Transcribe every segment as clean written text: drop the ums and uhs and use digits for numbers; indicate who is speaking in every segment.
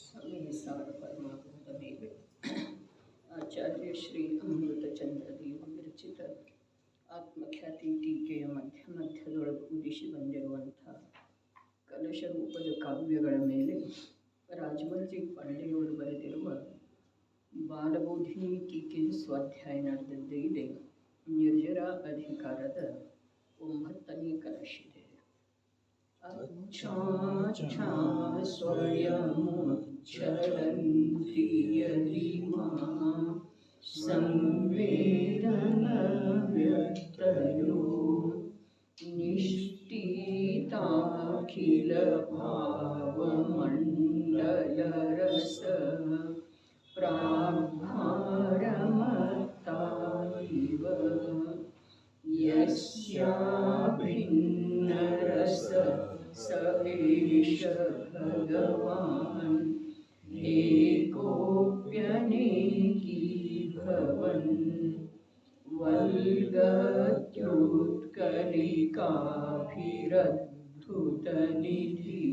Speaker 1: ಸವಿಸಾರ ಪರಮಾತ್ಮದ ಮೇಲೆ ಆಚಾರ್ಯ ಶ್ರೀ ಅಮೃತಚಂದ್ರ ದೇವ ವಿರಚಿತ ಆತ್ಮಖ್ಯಾತಿ ಟೀಕೆಯ ಮಧ್ಯದೊಳಗೆ ಉದಿಸಿ ಬಂದಿರುವಂಥ ಕಲಶ ರೂಪದ ಕಾವ್ಯಗಳ ಮೇಲೆ ರಾಜಮರ್ಜಿ ಪಾಂಡೆಯವರು ಬರೆದಿರುವ ಬಾಲಬೋಧಿನಿ ಟೀಕೆ ಸ್ವಾಧ್ಯಾಯ ನಡೆದದ್ದೇ ಇದೆ. ನಿರ್ಜರ ಅಧಿಕಾರದ 9ನೇ ಕಲಶಿದೆ. अच्छा स्वयमुच्चरन्ति यदिमा संवेदनव्यक्तयो निष्ठिताखिलभावमण्डलरस प्राग्भारमत्ता इव यस्याभिन्नरस स एष भगवान् एकोऽप्यनेकी भवन् वल्गत्युत्कलिकाभिरद्धुतनिधि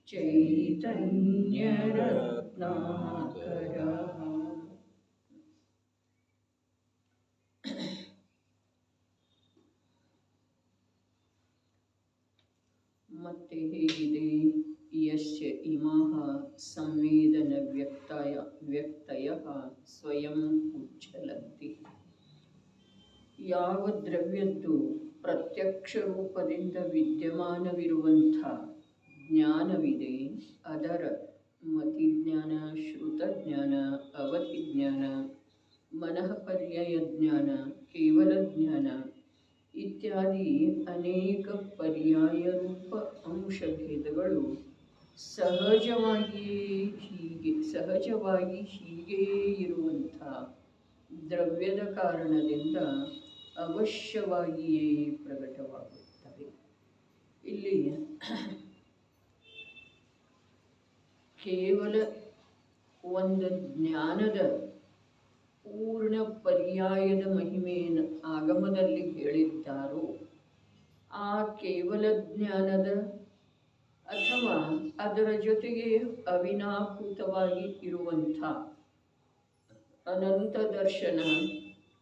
Speaker 1: चैतन्यरत्नाकरः. ಮತ್ತೆ ಹೇಗಿದೆ? ಯಸ್ಯ ಇಮಾಃ ಸಂವೇದನ ವ್ಯಕ್ತಯಃ ಸ್ವಯಂ ಉಚ್ಛಲಂತಿ. ಯಾವ ದ್ರವ್ಯದ್ದು ಪ್ರತ್ಯಕ್ಷ ರೂಪದಿಂದ ವಿದ್ಯಮಾನವಿರುವಂಥ ಜ್ಞಾನವಿದೆ, ಅದರ ಮತಿಜ್ಞಾನ, ಶ್ರುತಜ್ಞಾನ, ಅವಧಿಜ್ಞಾನ, ಮನಃಪರ್ಯಯ ಜ್ಞಾನ, ಕೇವಲ ಜ್ಞಾನ ಇತ್ಯಾದಿ ಅನೇಕ ಪರ್ಯಾಯ ರೂಪ ಅಂಶಭೇದಗಳು ಸಹಜವಾಗಿ ಹೀಗೇ ಇರುವಂಥ ದ್ರವ್ಯದ ಕಾರಣದಿಂದ ಅವಶ್ಯವಾಗಿಯೇ ಪ್ರಕಟವಾಗುತ್ತವೆ. ಇಲ್ಲಿ ಕೇವಲ ಒಂದು ಜ್ಞಾನದ ಪೂರ್ಣ ಪರ್ಯಾಯದ ಮಹಿಮೆಯನ್ನು ಆಗಮದಲ್ಲಿ ಹೇಳಿದ್ದಾರೋ, ಆ ಕೇವಲ ಜ್ಞಾನದ ಅಥವಾ ಅದರ ಜೊತೆಗೆ ಅವಿನಾಕೃತವಾಗಿ ಇರುವಂಥ ಅನಂತ ದರ್ಶನ,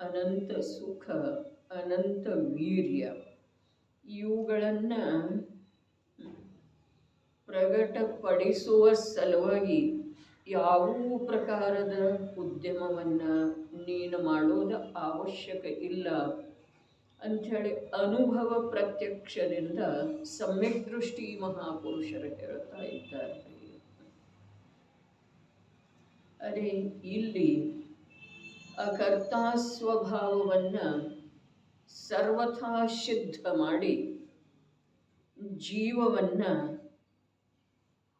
Speaker 1: ಅನಂತ ಸುಖ, ಅನಂತ ವೀರ್ಯ ಇವುಗಳನ್ನು ಪ್ರಕಟಪಡಿಸುವ ಸಲುವಾಗಿ ಯಾವುದೇ ಪ್ರಕಾರದ ಉದ್ಯಮವನ್ನು ನೀನು ಮಾಡೋದು ಅವಶ್ಯಕ ಇಲ್ಲ ಅಂಥೇಳಿ ಅನುಭವ ಪ್ರತ್ಯಕ್ಷದಿಂದ ಸಮ್ಯಕ್ ದೃಷ್ಟಿ ಮಹಾಪುರುಷರು ಹೇಳ್ತಾ ಇದ್ದಾರೆ. ಅದೇ ಇಲ್ಲಿ ಅಕರ್ತಾ ಸ್ವಭಾವವನ್ನು ಸರ್ವಥಾ ಸಿದ್ಧ ಮಾಡಿ ಜೀವವನ್ನು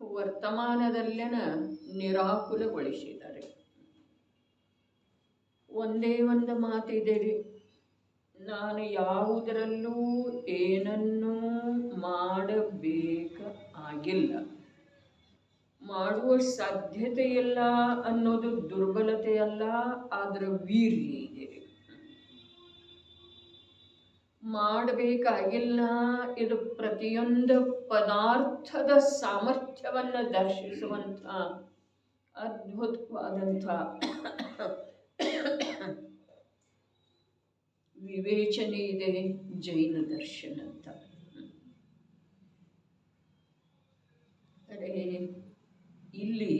Speaker 1: ವರ್ತಮಾನದಲ್ಲಿನ ನಿರಾಕುಲಗೊಳಿಸಿದ್ದಾರೆ. ಒಂದೇ ಒಂದು ಮಾತಿದೆ ರೀ, ನಾನು ಯಾವುದರಲ್ಲೂ ಏನನ್ನೂ ಮಾಡಬೇಕಾಗಿಲ್ಲ, ಮಾಡುವ ಸಾಧ್ಯತೆ ಇಲ್ಲ ಅನ್ನೋದು ದುರ್ಬಲತೆ ಅಲ್ಲ, ಅದರ ವೀರ್ಯ ಇದೆ. ಮಾಡಬೇಕಾಗಿಲ್ಲ, ಇದು ಪ್ರತಿಯೊಂದು ಪದಾರ್ಥದ ಸಾಮರ್ಥ್ಯವನ್ನು ದರ್ಶಿಸುವಂಥ ಅದ್ಭುತವಾದಂಥ ವಿವೇಚನೆ ಇದೆ ಜೈನ ದರ್ಶನ ಅಂತ. ಅದೇ ಇಲ್ಲಿ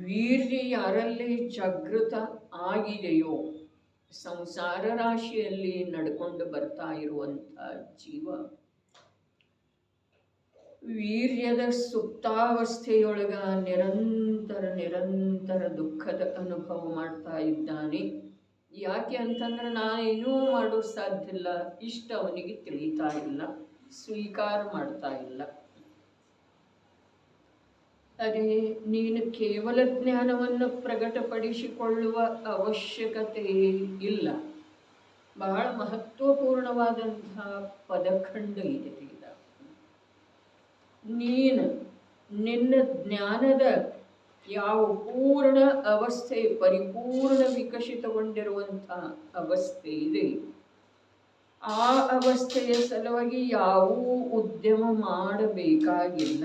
Speaker 1: ವೀರ್ಯ ಯಾರಲ್ಲಿ ಜಾಗೃತ ಆಗಿದೆಯೋ, ಸಂಸಾರ ರಾಶಿಯಲ್ಲಿ ನಡ್ಕೊಂಡು ಬರ್ತಾ ಇರುವಂಥ ಜೀವ ವೀರ್ಯದ ಸುಪ್ತಾವಸ್ಥೆಯೊಳಗ ನಿರಂತರ ದುಃಖದ ಅನುಭವ ಮಾಡ್ತಾ ಇದ್ದಾನೆ. ಯಾಕೆ ಅಂತಂದ್ರೆ ನಾನೇನೂ ಮಾಡೋ ಸಾಧ್ಯ ಇಲ್ಲ, ಇಷ್ಟ ಅವನಿಗೆ ತಿಳಿತಾ ಇಲ್ಲ, ಸ್ವೀಕಾರ ಮಾಡ್ತಾ ಇಲ್ಲ. ಅದೇ ನೀನು ಕೇವಲ ಜ್ಞಾನವನ್ನು ಪ್ರಕಟಪಡಿಸಿಕೊಳ್ಳುವ ಅವಶ್ಯಕತೆ ಇಲ್ಲ. ಬಹಳ ಮಹತ್ವಪೂರ್ಣವಾದಂತಹ ಪದಖಂಡ ಇದೆ. ನೀನು ನಿನ್ನ ಜ್ಞಾನದ ಯಾವ ಪೂರ್ಣ ಅವಸ್ಥೆ, ಪರಿಪೂರ್ಣ ವಿಕಸಿತಗೊಂಡಿರುವಂಥ ಅವಸ್ಥೆ ಇದೆ, ಆ ಅವಸ್ಥೆಯ ಸಲುವಾಗಿ ಯಾವ ಉದ್ಯಮ ಮಾಡಬೇಕಾಗಿಲ್ಲ.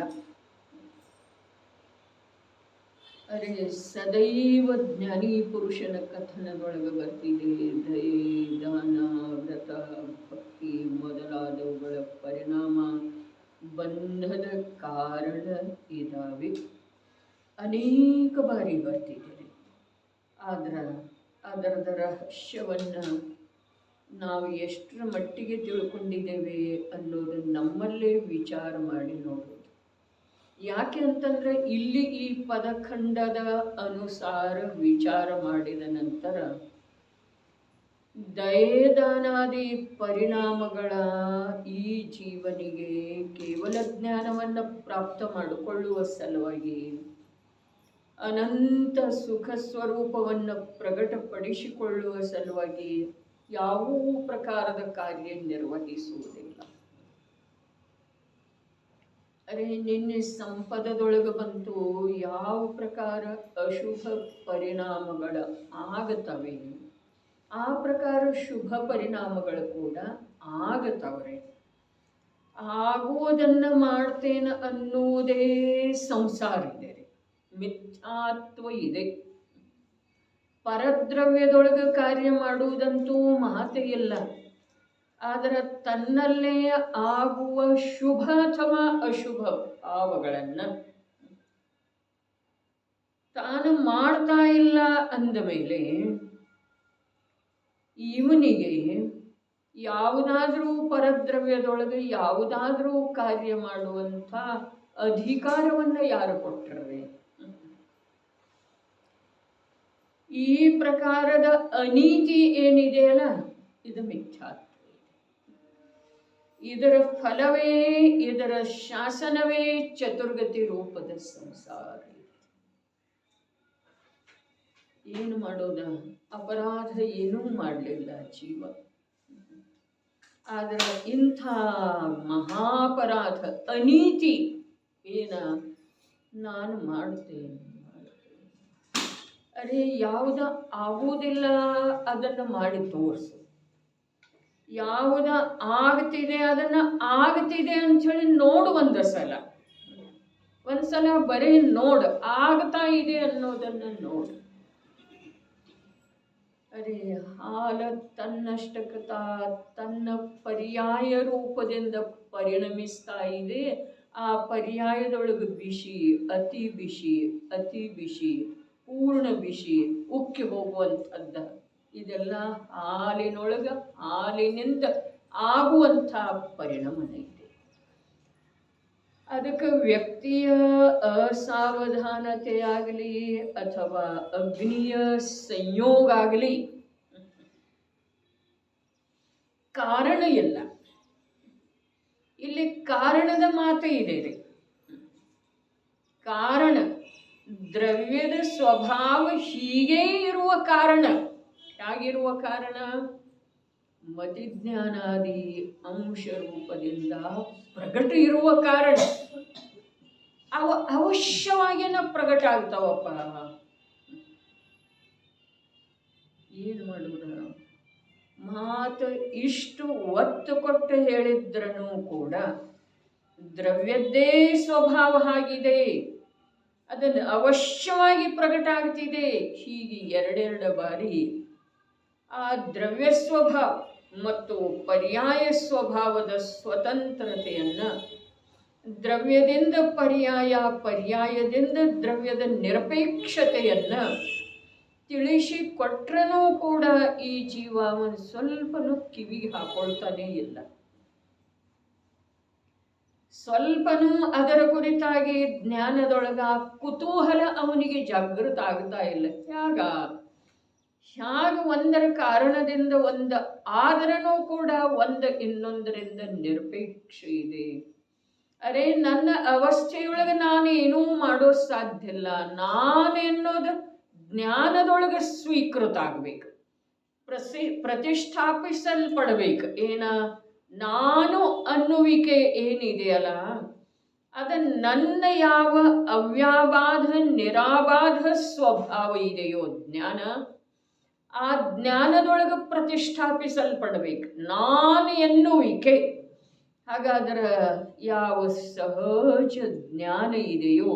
Speaker 1: ಅರೆ ಸದೈವ ಜ್ಞಾನಿ ಪುರುಷನ ಕಥನದೊಳಗೆ ಬರ್ತಿದೆ. ದಯೆ, ದಾನ, ವ್ರತ, ಭಕ್ತಿ ಮೊದಲಾದವುಗಳ ಪರಿಣಾಮ ಬಂಧದ ಕಾರಣ ಇದ್ದಾವೆ. ಅನೇಕ ಬಾರಿ ಬರ್ತಿದೆ. ಆದ್ರೆ ಅದರದ ರಹಸ್ಯವನ್ನು ನಾವು ಎಷ್ಟರ ಮಟ್ಟಿಗೆ ತಿಳ್ಕೊಂಡಿದ್ದೇವೆ ಅನ್ನೋದನ್ನು ನಮ್ಮಲ್ಲೇ ವಿಚಾರ ಮಾಡಿ ನೋಡೋದು. ಯಾಕೆ ಅಂತಂದರೆ ಇಲ್ಲಿ ಈ ಪದಖಂಡದ ಅನುಸಾರ ವಿಚಾರ ಮಾಡಿದ ನಂತರ ದಯೆದಾನಾದಿ ಪರಿಣಾಮಗಳ ಈ ಜೀವನಿಗೆ ಕೇವಲ ಜ್ಞಾನವನ್ನು ಪ್ರಾಪ್ತ ಮಾಡಿಕೊಳ್ಳುವ ಸಲುವಾಗಿ ಅನಂತ ಸುಖ ಸ್ವರೂಪವನ್ನು ಪ್ರಕಟಪಡಿಸಿಕೊಳ್ಳುವ ಸಲುವಾಗಿ ಯಾವುದೇ ಪ್ರಕಾರದ ಕಾರ್ಯ ನಿರ್ವಹಿಸುವುದಿಲ್ಲ. ಅರೆ ನಿನ್ನೆ ಸಂಪದದೊಳಗೆ ಬಂತು ಯಾವ ಪ್ರಕಾರ ಅಶುಭ ಪರಿಣಾಮಗಳ ಆಗತವೆ, ಆ ಪ್ರಕಾರ ಶುಭ ಪರಿಣಾಮಗಳು ಕೂಡ ಆಗತವ್ರೆ. ಆಗುವುದನ್ನು ಮಾಡ್ತೇನೆ ಅನ್ನುವುದೇ ಸಂಸಾರ ಇದೆ, ಮಿಥ್ಯಾತ್ವ ಇದೆ. ಪರದ್ರವ್ಯದೊಳಗೆ ಕಾರ್ಯ ಮಾಡುವುದಂತೂ ಮಾತೇ ಇಲ್ಲ. ಆದರೆ ತನ್ನಲ್ಲೇ ಆಗುವ ಶುಭ ಅಥವಾ ಅಶುಭ ಭಾವಗಳನ್ನು ತಾನು ಮಾಡ್ತಾ ಇಲ್ಲ ಅಂದ ಮೇಲೆ ಇವನಿಗೆ ಯಾವುದಾದ್ರೂ ಪರದ್ರವ್ಯದೊಳಗೆ ಯಾವುದಾದ್ರೂ ಕಾರ್ಯ ಮಾಡುವಂಥ ಅಧಿಕಾರವನ್ನು ಯಾರು ಕೊಟ್ಟರೆ? ಈ ಪ್ರಕಾರದ ಅನೀತಿ ಏನಿದೆಯಲ್ಲ, ಇದು ಮಿಥ್ಯಾತ್ವ. ಇದರ ಫಲವೇ, ಇದರ ಶಾಸನವೇ ಚತುರ್ಗತಿ ರೂಪದ ಸಂಸಾರ. ಏನು ಮಾಡೋದ? ಅಪರಾಧ ಏನೂ ಮಾಡಲಿಲ್ಲ ಜೀವ. ಆದರೆ ಇಂಥ ಮಹಾಪರಾಧ ಅನೀತಿ ಏನ ನಾನು ಮಾಡ್ತೇನೆ. ಅರೆ ಯಾವುದು ಆಗುವುದಿಲ್ಲ ಅದನ್ನು ಮಾಡಿ ತೋರಿಸು, ಯಾವುದು ಆಗ್ತಿದೆ ಅದನ್ನು ಆಗ್ತಿದೆ ಅಂಥೇಳಿ ನೋಡು. ಒಂದ್ಸಲ ಬರೀ ನೋಡು, ಆಗ್ತಾ ಇದೆ ಅನ್ನೋದನ್ನು ನೋಡು. ಅರೆ ಹಾಲ ತನ್ನಷ್ಟಕ್ಕೆ ತನ್ನ ಪರ್ಯಾಯ ರೂಪದಿಂದ ಪರಿಣಮಿಸ್ತಾ ಇದೆ. ಆ ಪರ್ಯಾಯದೊಳಗೆ ಬಿಸಿ, ಅತಿ ಬಿಸಿ, ಅತಿ ಬಿಸಿ, ಪೂರ್ಣ ಬಿಸಿ, ಉಕ್ಕಿ ಹೋಗುವಂಥದ್ದ. ಇದೆಲ್ಲ ಹಾಲಿನಿಂದ ಆಗುವಂಥ ಪರಿಣಾಮನ ಇದೆ. ಅದಕ್ಕೆ ವ್ಯಕ್ತಿಯ ಅಸಾವಧಾನತೆಯಾಗಲಿ ಅಥವಾ ಅಗ್ನಿಯ ಸಂಯೋಗ ಆಗಲಿ ಕಾರಣ ಇಲ್ಲ. ಇಲ್ಲಿ ಕಾರಣದ ಮಾತು ಇದೆ ರೀ. ಕಾರಣ ದ್ರವ್ಯದ ಸ್ವಭಾವ ಹೀಗೆ ಇರುವ ಕಾರಣ, ಹೇಗಿರುವ ಕಾರಣ? ಮತಿಜ್ಞಾನಾದಿ ಅಂಶ ರೂಪದಿಂದ ಪ್ರಕಟ ಇರುವ ಕಾರಣ. ಅವಶ್ಯವಾಗಿನ ಪ್ರಕಟ ಆಗ್ತಾವಪ್ಪ. ಏನು ಮಾಡೋದ? ಮಾತು ಇಷ್ಟು ಒತ್ತು ಕೊಟ್ಟು ಹೇಳಿದ್ರೂ ಕೂಡ ದ್ರವ್ಯದ್ದೇ ಸ್ವಭಾವ ಆಗಿದೆ, ಅದನ್ನು ಅವಶ್ಯವಾಗಿ ಪ್ರಕಟ ಆಗ್ತಿದೆ. ಹೀಗೆ ಎರಡೆರಡು ಬಾರಿ ಆ ದ್ರವ್ಯ ಸ್ವಭಾವ ಮತ್ತು ಪರ್ಯಾಯ ಸ್ವಭಾವದ ಸ್ವತಂತ್ರತೆಯನ್ನು, ದ್ರವ್ಯದಿಂದ ಪರ್ಯಾಯ, ಪರ್ಯಾಯದಿಂದ ದ್ರವ್ಯದ ನಿರಪೇಕ್ಷತೆಯನ್ನು ತಿಳಿಸಿಕೊಟ್ರೂ ಕೂಡ ಈ ಜೀವ ಒಂದು ಸ್ವಲ್ಪನೂ ಕಿವಿಗೆ ಹಾಕೊಳ್ತಾನೇ ಇಲ್ಲ. ಸ್ವಲ್ಪನೂ ಅದರ ಕುರಿತಾಗಿ ಜ್ಞಾನದೊಳಗ ಕುತೂಹಲ ಅವನಿಗೆ ಜಾಗೃತ ಆಗ್ತಾ ಇಲ್ಲ. ಹ್ಯಾಗ ಒಂದರ ಕಾರಣದಿಂದ ಒಂದು ಆದರನೂ ಕೂಡ ಒಂದು ಇನ್ನೊಂದರಿಂದ ನಿರಪೇಕ್ಷ ಇದೆ. ಅರೆ ನನ್ನ ಅವಸ್ಥೆಯೊಳಗೆ ನಾನೇನೂ ಮಾಡೋ ಸಾಧ್ಯ ಇಲ್ಲ. ನಾನೆನ್ನೋದು ಜ್ಞಾನದೊಳಗೆ ಸ್ವೀಕೃತ ಆಗಬೇಕು, ಪ್ರತಿಷ್ಠಾಪಿಸಲ್ಪಡಬೇಕು. ಏನ ನಾನು ಅನ್ನುವಿಕೆ ಏನಿದೆಯಲ್ಲ, ಅದು ನನ್ನ ಯಾವ ಅವ್ಯಾಬಾಧ ನಿರಾಬಾಧ ಸ್ವಭಾವ ಇದೆಯೋ ಜ್ಞಾನ, ಆ ಜ್ಞಾನದೊಳಗೆ ಪ್ರತಿಷ್ಠಾಪಿಸಲ್ಪಡಬೇಕು ನಾನು ಎನ್ನುವಿಕೆ. ಹಾಗಾದ್ರೆ ಯಾವ ಸಹಜ ಜ್ಞಾನ ಇದೆಯೋ,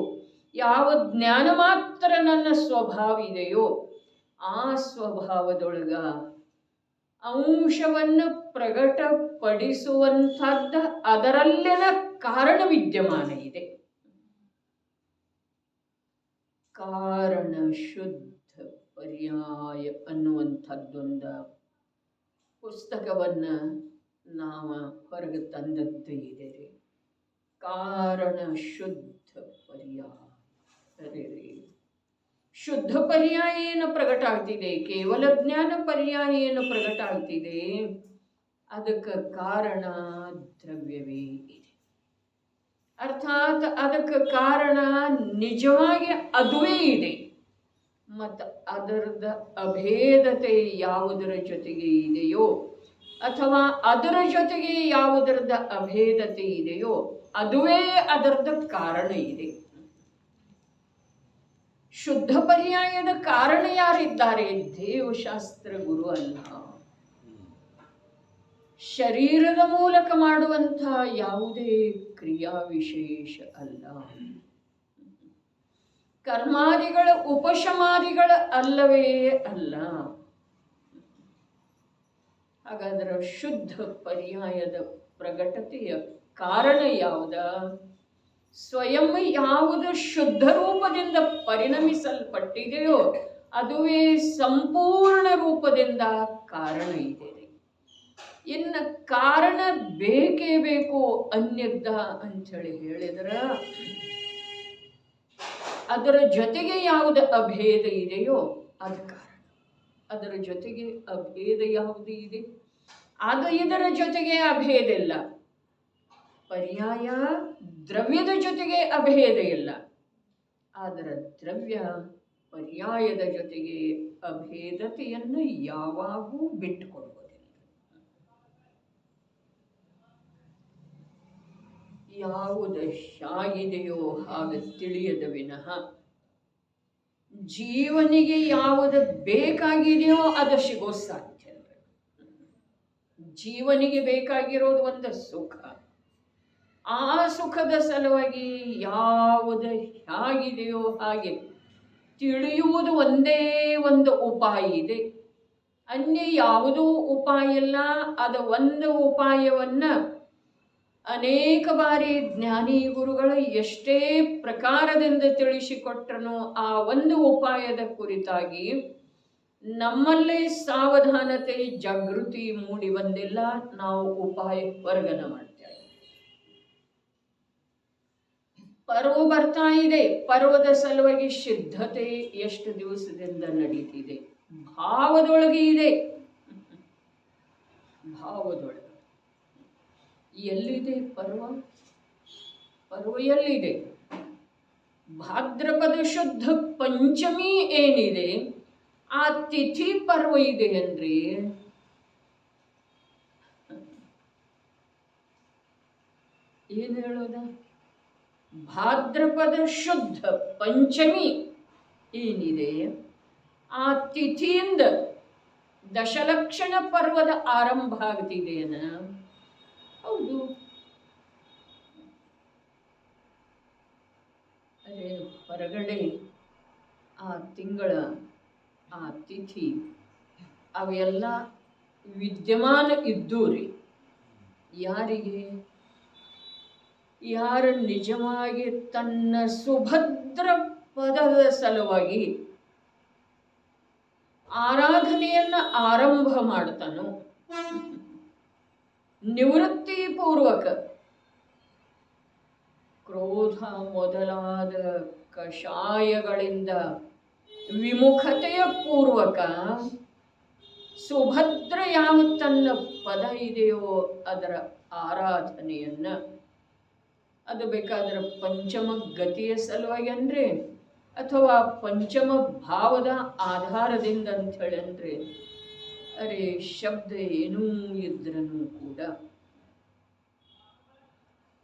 Speaker 1: ಯಾವ ಜ್ಞಾನ ಮಾತ್ರ ನನ್ನ ಸ್ವಭಾವ ಇದೆಯೋ ಆ ಸ್ವಭಾವದೊಳಗ ಅಂಶವನ್ನು ಪ್ರಕಟಪಡಿಸುವಂಥದ್ದ ಅದರಲ್ಲಿನ ಕಾರಣ ವಿದ್ಯಮಾನ ಇದೆ. ಕಾರಣ ಶುದ್ಧ ಪರ್ಯಾಯ ಅನ್ನುವಂಥದ್ದೊಂದು ಪುಸ್ತಕವನ್ನು ನಾವು ಹೊರಗೆ ತಂದದ್ದು ಇದೆ ರೀ. ಕಾರಣ ಶುದ್ಧ ಪರ್ಯಾಯ ರೀ. ಶುದ್ಧ ಪರ್ಯಾಯ ಏನು ಪ್ರಕಟ ಆಗ್ತಿದೆ, ಕೇವಲ ಜ್ಞಾನ ಪರ್ಯಾಯ ಏನು ಪ್ರಕಟ ಆಗ್ತಿದೆ, ಅದಕ್ಕೆ ಕಾರಣ ದ್ರವ್ಯವೇ ಇದೆ. ಅರ್ಥಾತ್ ಅದಕ್ಕೆ ಕಾರಣ ನಿಜವಾಗಿ ಅದುವೇ ಇದೆ. ಮತ್ತು ಅದರದ ಅಭೇದತೆ ಯಾವುದರ ಜೊತೆಗೆ ಇದೆಯೋ ಅಥವಾ ಅದರ ಜೊತೆಗೆ ಯಾವುದರದ ಅಭೇದತೆ ಇದೆಯೋ ಅದುವೇ ಅದರದ ಕಾರಣ ಇದೆ. ಶುದ್ಧ ಪರ್ಯಾಯದ ಕಾರಣ ಯಾರಿದ್ದಾರೆ? ದೇವಶಾಸ್ತ್ರ ಗುರು ಅಲ್ಲ. ಶರೀರದ ಮೂಲಕ ಮಾಡುವಂತಹ ಯಾವುದೇ ಕ್ರಿಯಾ ವಿಶೇಷ ಅಲ್ಲ. ಕರ್ಮಾದಿಗಳ ಉಪಶಮಾದಿಗಳ ಅಲ್ಲವೇ ಅಲ್ಲ. ಹಾಗಾದರೆ ಶುದ್ಧ ಪರ್ಯಾಯದ ಪ್ರಕಟತೆಯ ಕಾರಣ ಯಾವುದು? ಸ್ವಯಂ ಯಾವುದು ಶುದ್ಧ ರೂಪದಿಂದ ಪರಿಣಮಿಸಲ್ಪಟ್ಟಿದೆಯೋ ಅದುವೇ ಸಂಪೂರ್ಣ ರೂಪದಿಂದ ಕಾರಣ ಇದೆ. ಇನ್ನು ಕಾರಣ ಬೇಕೇ ಬೇಕು ಅನ್ಯದ್ದ ಅಂಥೇಳಿ ಹೇಳಿದ್ರೆ ಅದರ ಜೊತೆಗೆ ಯಾವುದು ಅಭೇದ ಇದೆಯೋ ಅದು ಕಾರಣ. ಅದರ ಜೊತೆಗೆ ಅಭೇದ ಯಾವುದು ಇದೆ ಅದು ಇದರ ಜೊತೆಗೆ ಅಭೇದ ಇಲ್ಲ. ಪರ್ಯಾಯ ದ್ರವ್ಯದ ಜೊತೆಗೆ ಅಭೇದ ಇಲ್ಲ. ಆದರೆ ದ್ರವ್ಯ ಪರ್ಯಾಯದ ಜೊತೆಗೆ ಅಭೇದತೆಯನ್ನು ಯಾವಾಗೂ ಬಿಟ್ಟುಕೊಡುವುದಿಲ್ಲ. ಯಾವುದು ಹೇಗಿದೆಯೋ ಹಾಗೆ ತಿಳಿಯದ ವಿನಃ ಜೀವನಿಗೆ ಯಾವುದು ಬೇಕಾಗಿದೆಯೋ ಅದು ಸಿಗೋ ಸಾಧ್ಯ. ಜೀವನಿಗೆ ಬೇಕಾಗಿರೋದು ಒಂದು ಸುಖ. ಆ ಸುಖದ ಸಲುವಾಗಿ ಯಾವುದು ಹೇಗಿದೆಯೋ ಹಾಗೆ ತಿಳಿಯುವುದು ಒಂದೇ ಒಂದು ಉಪಾಯ ಇದೆ. ಅನ್ಯ ಯಾವುದೂ ಉಪಾಯ ಇಲ್ಲ. ಅದು ಒಂದು ಉಪಾಯವನ್ನು ಅನೇಕ ಬಾರಿ ಜ್ಞಾನಿ ಗುರುಗಳು ಎಷ್ಟೇ ಪ್ರಕಾರದಿಂದ ತಿಳಿಸಿಕೊಟ್ಟರೂ ಆ ಒಂದು ಉಪಾಯದ ಕುರಿತಾಗಿ ನಮ್ಮಲ್ಲೇ ಸಾವಧಾನತೆ ಜಾಗೃತಿ ಮೂಡಿ ಬಂದಿಲ್ಲ. ನಾವು ಉಪಾಯ ವರ್ಗನ ಮಾಡ್ತೇವೆ. ಪರ್ವ ಬರ್ತಾ ಇದೆ. ಪರ್ವದ ಸಲುವಾಗಿ ಸಿದ್ಧತೆ ಎಷ್ಟು ದಿವಸದಿಂದ ನಡೀತಿದೆ? ಭಾವದೊಳಗೆ ಇದೆ. ಭಾವದೊಳಗೆ ಎಲ್ಲಿದೆ ಪರ್ವ? ಪರ್ವ ಎಲ್ಲಿದೆ? ಭಾದ್ರಪದ ಶುದ್ಧ ಪಂಚಮಿ ಏನಿದೆ ಆ ತಿಥಿ ಪರ್ವ ಇದೆ ಅಂದ್ರೆ ಏನು ಹೇಳೋದ? ಭಾದ್ರಪದ ಶುದ್ಧ ಪಂಚಮಿ ಏನಿದೆ ಆ ತಿಥಿಯಿಂದ ದಶಲಕ್ಷಣ ಪರ್ವದ ಆರಂಭ ಆಗ್ತಿದೆಯನ? ಹೌದು. ಅದೇ ಹೊರಗಡೆ ಆ ತಿಂಗಳ ಆ ತಿಥಿ ಅವೆಲ್ಲ ವಿದ್ಯಮಾನ ಇದ್ದೂ ರೀ. ಯಾರಿಗೆ? ಯಾರು ನಿಜವಾಗಿ ತನ್ನ ಸುಭದ್ರ ಪದದ ಸಲುವಾಗಿ ಆರಾಧನೆಯನ್ನು ಆರಂಭ ಮಾಡ್ತಾನೋ, ನಿವೃತ್ತಿ ಪೂರ್ವಕ ಕ್ರೋಧ ಮೊದಲಾದ ಕಷಾಯಗಳಿಂದ ವಿಮುಖತೆಯ ಪೂರ್ವಕ ಸುಭದ್ರ ಯಾವ ತನ್ನ ಪದ ಇದೆಯೋ ಅದರ ಆರಾಧನೆಯನ್ನ, ಅದು ಬೇಕಾದ್ರೆ ಪಂಚಮ ಗತಿಯ ಸಲುವಾಗಿ ಅಂದರೆ ಅಥವಾ ಪಂಚಮ ಭಾವದ ಆಧಾರದಿಂದ ಅಂಥೇಳಿ ಅಂದರೆ, ಅರೆ ಶಬ್ದ ಏನೂ ಇದ್ರೂ ಕೂಡ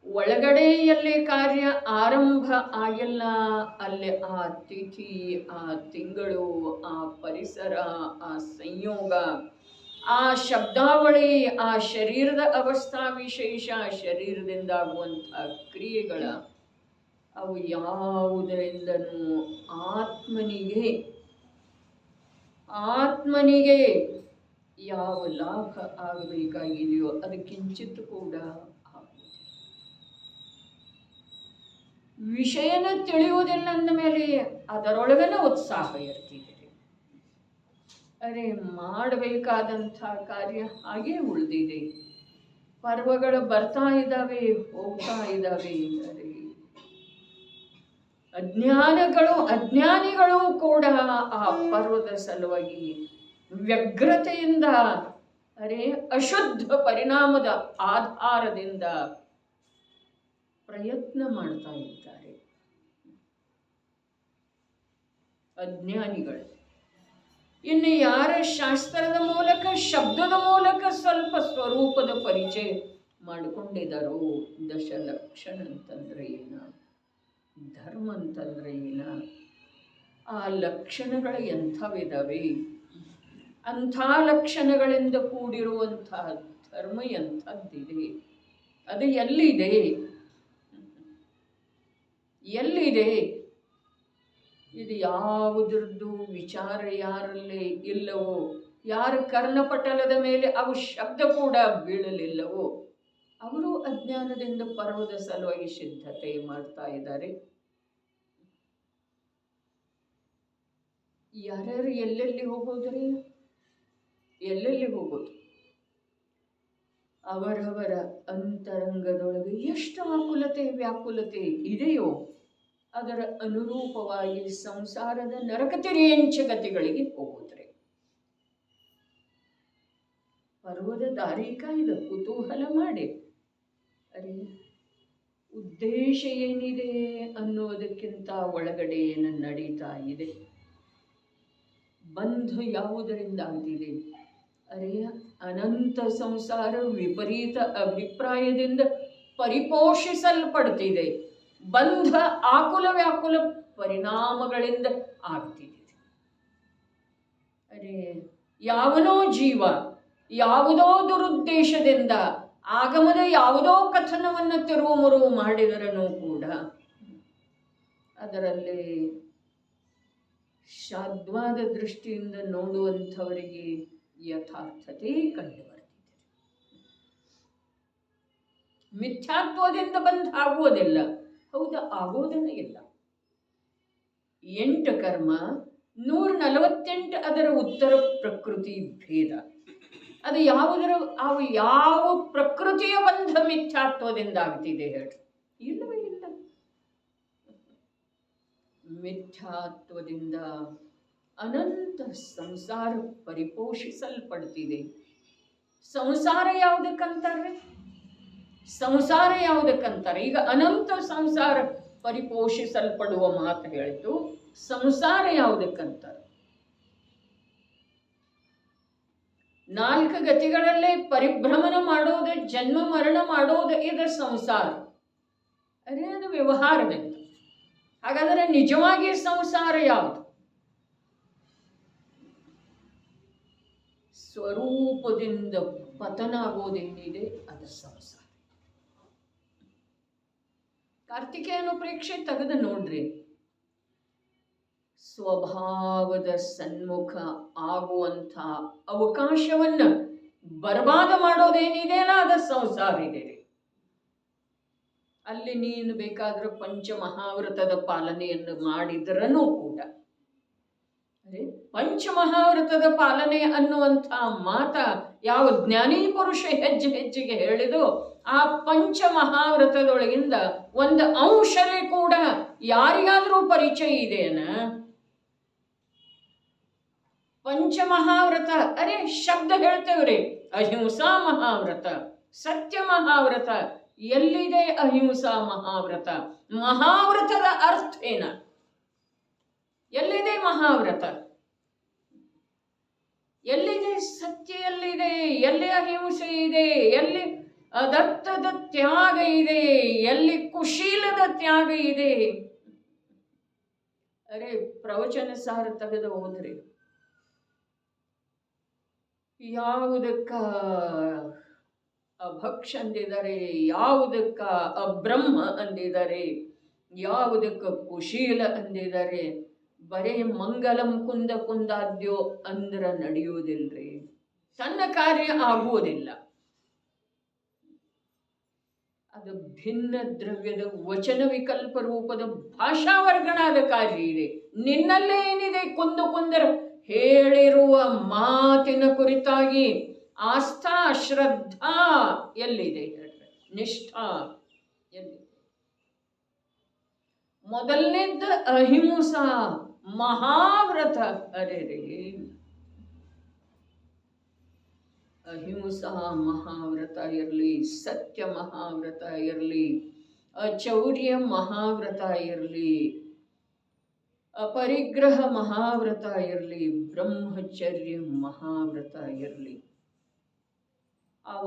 Speaker 1: ಒಳಗಡೆಯಲ್ಲೇ ಕಾರ್ಯ ಆರಂಭ ಆಗಿಲ್ಲ. ಅಲ್ಲಿ ಆ ತಿಥಿ, ಆ ತಿಂಗಳು, ಆ ಪರಿಸರ, ಆ ಸಂಯೋಗ, ಆ ಶಬ್ದಾವಳಿ, ಆ ಶರೀರದ ಅವಸ್ಥಾ ವಿಶೇಷ, ಶರೀರದಿಂದ ಆಗುವಂಥ ಕ್ರಿಯೆಗಳ ಅವು ಯಾವುದರಿಂದನೂ ಆತ್ಮನಿಗೆ ಯಾವ ಲಾಭ ಆಗಬೇಕಾಗಿದೆಯೋ ಅದು ಕಿಂಚಿತ್ ಕೂಡ ಆಗುವುದಿಲ್ಲ. ವಿಷಯನ ತಿಳಿಯುವುದಿಲ್ಲ ಅಂದ ಮೇಲೆ ಅದರೊಳಗನ ಉತ್ಸಾಹ ಇರ್ತಿದೆ. ಅರೆ ಮಾಡಬೇಕಾದಂಥ ಕಾರ್ಯ ಹಾಗೇ ಉಳಿದಿದೆ. ಪರ್ವಗಳು ಬರ್ತಾ ಇದ್ದಾವೆ, ಹೋಗ್ತಾ ಇದ್ದಾವೆ. ಅರೆ ಅಜ್ಞಾನಿಗಳು ಕೂಡ ಆ ಪರ್ವದ ಸಲುವಾಗಿ ವ್ಯಗ್ರತೆಯಿಂದ, ಅರೆ ಅಶುದ್ಧ ಪರಿಣಾಮದ ಆಧಾರದಿಂದ ಪ್ರಯತ್ನ ಮಾಡ್ತಾ ಇದ್ದಾರೆ. ಅಜ್ಞಾನಿಗಳು ಇನ್ನು ಯಾರ ಶಾಸ್ತ್ರದ ಮೂಲಕ, ಶಬ್ದದ ಮೂಲಕ ಸ್ವಲ್ಪ ಸ್ವರೂಪದ ಪರಿಚಯ ಮಾಡಿಕೊಂಡಿದ್ದಾರೋ, ದಶಲಕ್ಷಣ ಅಂತಂದ್ರೆ ಏನ, ಧರ್ಮ ಅಂತಂದ್ರೆ ಏನ, ಆ ಲಕ್ಷಣಗಳು ಎಂಥವಿದಾವೆ, ಅಂಥ ಲಕ್ಷಣಗಳಿಂದ ಕೂಡಿರುವಂಥ ಧರ್ಮ ಎಂಥದ್ದಿದೆ, ಅದು ಎಲ್ಲಿದೆ? ಇದು ಯಾವುದ್ರದ್ದು ವಿಚಾರ ಯಾರಲ್ಲೇ ಇಲ್ಲವೋ, ಯಾರ ಕರ್ಣಪಟಲದ ಮೇಲೆ ಅವು ಶಬ್ದ ಕೂಡ ಬೀಳಲಿಲ್ಲವೋ ಅವರು ಅಜ್ಞಾನದಿಂದ ಪರ್ವದ ಸಲುವಾಗಿ ಸಿದ್ಧತೆ ಮಾಡ್ತಾ ಇದ್ದಾರೆ. ಯಾರ್ಯಾರು ಎಲ್ಲೆಲ್ಲಿ ಹೋಗೋದ್ರಿ? ಎಲ್ಲೆಲ್ಲಿ ಹೋಗೋದು? ಅವರವರ ಅಂತರಂಗದೊಳಗೆ ಎಷ್ಟು ಆಕುಲತೆ ವ್ಯಾಕುಲತೆ ಇದೆಯೋ ಅದರ ಅನುರೂಪವಾಗಿ ಸಂಸಾರದ ನರಕತಿರಿಯಂಚಗತಿಗಳಿಗೆ ಹೋಗುತ್ತಾರೆ. ಪರ್ವದ ದಾರಿ ಕಾಯ್ದ ಕುತೂಹಲ ಮಾಡಿ, ಅರೆ ಉದ್ದೇಶ ಏನಿದೆ ಅನ್ನೋದಕ್ಕಿಂತ ಒಳಗಡೆ ಏನು ನಡೀತಾ ಇದೆ, ಬಂಧ ಯಾವುದರಿಂದ ಆಗ್ತಿದೆ? ಅರೆ ಅನಂತ ಸಂಸಾರ ವಿಪರೀತ ಅಭಿಪ್ರಾಯದಿಂದ ಪರಿಪೋಷಿಸಲ್ಪಡ್ತಿದೆ. ಬಂಧ ಆಕುಲ ವ್ಯಾಕುಲ ಪರಿಣಾಮಗಳಿಂದ ಆಗ್ತಿದೆ. ಅರೆ ಯಾವನೋ ಜೀವ ಯಾವುದೋ ದುರುದ್ದೇಶದಿಂದ ಆಗಮದ ಯಾವುದೋ ಕಥನವನ್ನು ತಿರುವು ಮುರುವು ಮಾಡಿದರನೂ ಕೂಡ ಅದರಲ್ಲಿ ಶಾದ್ವಾದ ದೃಷ್ಟಿಯಿಂದ ನೋಡುವಂಥವರಿಗೆ ಯಥಾರ್ಥತೆ ಕಂಡು ಬರ್ತಿದೆ. ಮಿಥ್ಯಾತ್ವದಿಂದ ಬಂದ ಆಗುವುದಿಲ್ಲ, ಹೌದಾ? ಆಗೋದನ್ನೇ ಇಲ್ಲ. 8 ಕರ್ಮ 148 ಅದರ ಉತ್ತರ ಪ್ರಕೃತಿ ಭೇದ. ಅದು ಯಾವ ಪ್ರಕೃತಿಯ ಬಂಧ ಮಿಥ್ಯಾತ್ವದಿಂದ ಆಗ್ತಿದೆ ಹೇಳಿ? ಇಲ್ಲವೇ ಇಲ್ಲ. ಮಿಥ್ಯಾತ್ವದಿಂದ ಅನಂತ ಸಂಸಾರ ಪರಿಪೋಷಿಸಲ್ಪಡ್ತಿದೆ. ಸಂಸಾರ ಯಾವುದಕ್ಕಂತಾರೆ? ಈಗ ಅನಂತ ಸಂಸಾರ ಪರಿಪೋಷಿಸಲ್ಪಡುವ ಮಾತು ಹೇಳಿತು. ಸಂಸಾರ ಯಾವುದಕ್ಕಂತಾರೆ? 4 ಗತಿಗಳಲ್ಲೇ ಪರಿಭ್ರಮಣ ಮಾಡೋದು, ಜನ್ಮ ಮರಣ ಮಾಡೋದು ಇದು ಸಂಸಾರ. ಅದೇ ಅದು ವ್ಯವಹಾರದಿಂದ. ಹಾಗಾದರೆ ನಿಜವಾಗಿ ಸಂಸಾರ ಯಾವುದು? ಸ್ವರೂಪದಿಂದ ಪತನ ಆಗೋದೇನಿದೆ ಅದು ಸಂಸಾರ. ಕಾರ್ತಿಕೇಯನ ಪ್ರೇಕ್ಷೆ ತೆಗೆದು ನೋಡ್ರಿ. ಸ್ವಭಾವದ ಸನ್ಮುಖ ಆಗುವಂಥ ಅವಕಾಶವನ್ನು ಬರ್ಬಾದ ಮಾಡೋದೇನಿದೆಯಲ್ಲ ಅದು ಸಂಸಾರ ಇದೆ. ಅಲ್ಲಿ ನೀನು ಬೇಕಾದ್ರೆ ಪಂಚಮಹಾವ್ರತದ ಪಾಲನೆಯನ್ನು ಮಾಡಿದ್ರನೂ ಕೂಡ, ಅರೆ ಪಂಚಮಹಾವ್ರತದ ಪಾಲನೆ ಅನ್ನುವಂಥ ಮಾತ ಯಾವ ಜ್ಞಾನಿ ಪುರುಷ ಹೆಜ್ಜೆ ಹೆಜ್ಜೆಗೆ ಹೇಳಿದೋ ಆ ಪಂಚಮಹಾವ್ರತದೊಳಗಿಂದ ಒಂದು ಅಂಶವೇ ಕೂಡ ಯಾರಿಗಾದರೂ ಪರಿಚಯ ಇದೆಯನ? ಪಂಚಮಹಾವ್ರತ, ಅರೆ ಶಬ್ದ ಹೇಳ್ತೇವ್ರಿ, ಅಹಿಂಸಾ ಮಹಾವ್ರತ, ಸತ್ಯ ಮಹಾವ್ರತ. ಎಲ್ಲಿದೆ ಅಹಿಂಸಾ ಮಹಾವ್ರತ? ಮಹಾವ್ರತದ ಅರ್ಥ ಏನ? ಎಲ್ಲಿದೆ ಮಹಾವ್ರತ? ಎಲ್ಲಿದೆ ಸತ್ಯ? ಎಲ್ಲಿದೆ? ಎಲ್ಲಿ ಅಹಿಂಸೆ ಇದೆ? ಎಲ್ಲಿ ಅದತ್ತದ ತ್ಯಾಗ ಇದೆ? ಎಲ್ಲಿ ಕುಶೀಲದ ತ್ಯಾಗ ಇದೆ? ಅರೆ ಪ್ರವಚನ ಸಾರ ತೆಗೆದು ಹೋದ್ರಿ, ಯಾವುದಕ್ಕ ಅಭಕ್ಷ ಅಂದಿದ್ದಾರೆ, ಯಾವುದಕ್ಕ ಅಬ್ರಹ್ಮ ಅಂದಿದ್ದಾರೆ, ಯಾವುದಕ್ಕೆ ಕುಶೀಲ ಅಂದಿದ್ದಾರೆ? ಬರೇ ಮಂಗಲಂ ಕುಂದ ಕುಂದಾದ್ಯೋ ಅಂದ್ರ ನಡೆಯುವುದಿಲ್ರಿ, ತನ್ನ ಕಾರ್ಯ ಆಗುವುದಿಲ್ಲ. ಅದು ಭಿನ್ನ ದ್ರವ್ಯದ ವಚನ ವಿಕಲ್ಪ ರೂಪದ ಭಾಷಾವರ್ಗಣಾದ ಕಾರ್ಯ ಇದೆ. ನಿನ್ನಲ್ಲೇ ಏನಿದೆ ಕುಂದು ಕುಂದರ ಹೇಳಿರುವ ಮಾತಿನ ಕುರಿತಾಗಿ ಆಸ್ಥಾ ಶ್ರದ್ಧಾ ಎಲ್ಲಿದೆ? ನಿಷ್ಠಾ ಎಲ್ಲಿದೆ? ಮೊದಲನೇದ ಅಹಿಂಸಾ ಮಹಾವ್ರತ. ಅರೆ ಅಹಿಂಸಾ ಮಹಾವ್ರತ ಇರಲಿ, ಸತ್ಯ ಮಹಾವ್ರತ ಇರಲಿ, ಚೌರ್ಯ ಮಹಾವ್ರತ ಇರಲಿ, ಅಪರಿಗ್ರಹ ಮಹಾವ್ರತ ಇರಲಿ, ಬ್ರಹ್ಮಚರ್ಯ ಮಹಾವ್ರತ ಇರಲಿ, ಅವ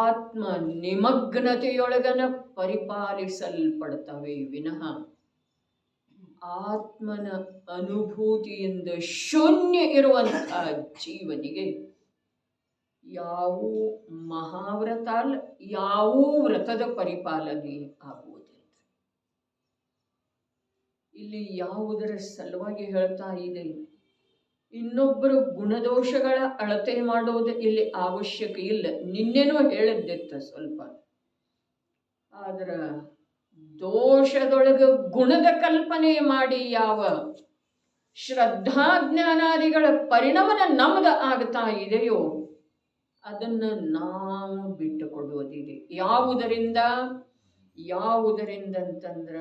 Speaker 1: ಆತ್ಮ ನಿಮಗ್ನತೆಯೊಳಗನ ಪರಿಪಾಲಿಸಲ್ಪಡ್ತವೆ ವಿನಃ ಆತ್ಮನ ಅನುಭೂತಿಯಿಂದ ಶೂನ್ಯ ಇರುವಂತಹ ಜೀವನಿಗೆ ಯಾವ ಮಹಾವ್ರತ ಅಲ್ಲ, ಯಾವ ವ್ರತದ ಪರಿಪಾಲನೆ ಆಗುವುದಿಲ್ಲ. ಇಲ್ಲಿ ಯಾವುದರ ಸಲುವಾಗಿ ಹೇಳ್ತಾ ಇದೆ? ಇನ್ನೊಬ್ಬರು ಗುಣದೋಷಗಳ ಅಳತೆ ಮಾಡೋದು ಇಲ್ಲಿ ಅವಶ್ಯಕ ಇಲ್ಲ. ನಿನ್ನೆನೂ ಹೇಳಿದ್ದಿತ್ತು ಸ್ವಲ್ಪ. ಆದ್ರ ದೋಷದೊಳಗ ಗುಣದ ಕಲ್ಪನೆ ಮಾಡಿ ಯಾವ ಶ್ರದ್ಧಾಜ್ಞಾನಾದಿಗಳ ಪರಿಣಾಮನ ನಮ್ದ ಆಗ್ತಾ ಇದೆಯೋ ಅದನ್ನು ನಾವು ಬಿಟ್ಟು ಕೊಡುವುದಿದೆ. ಯಾವುದರಿಂದಂತಂದ್ರ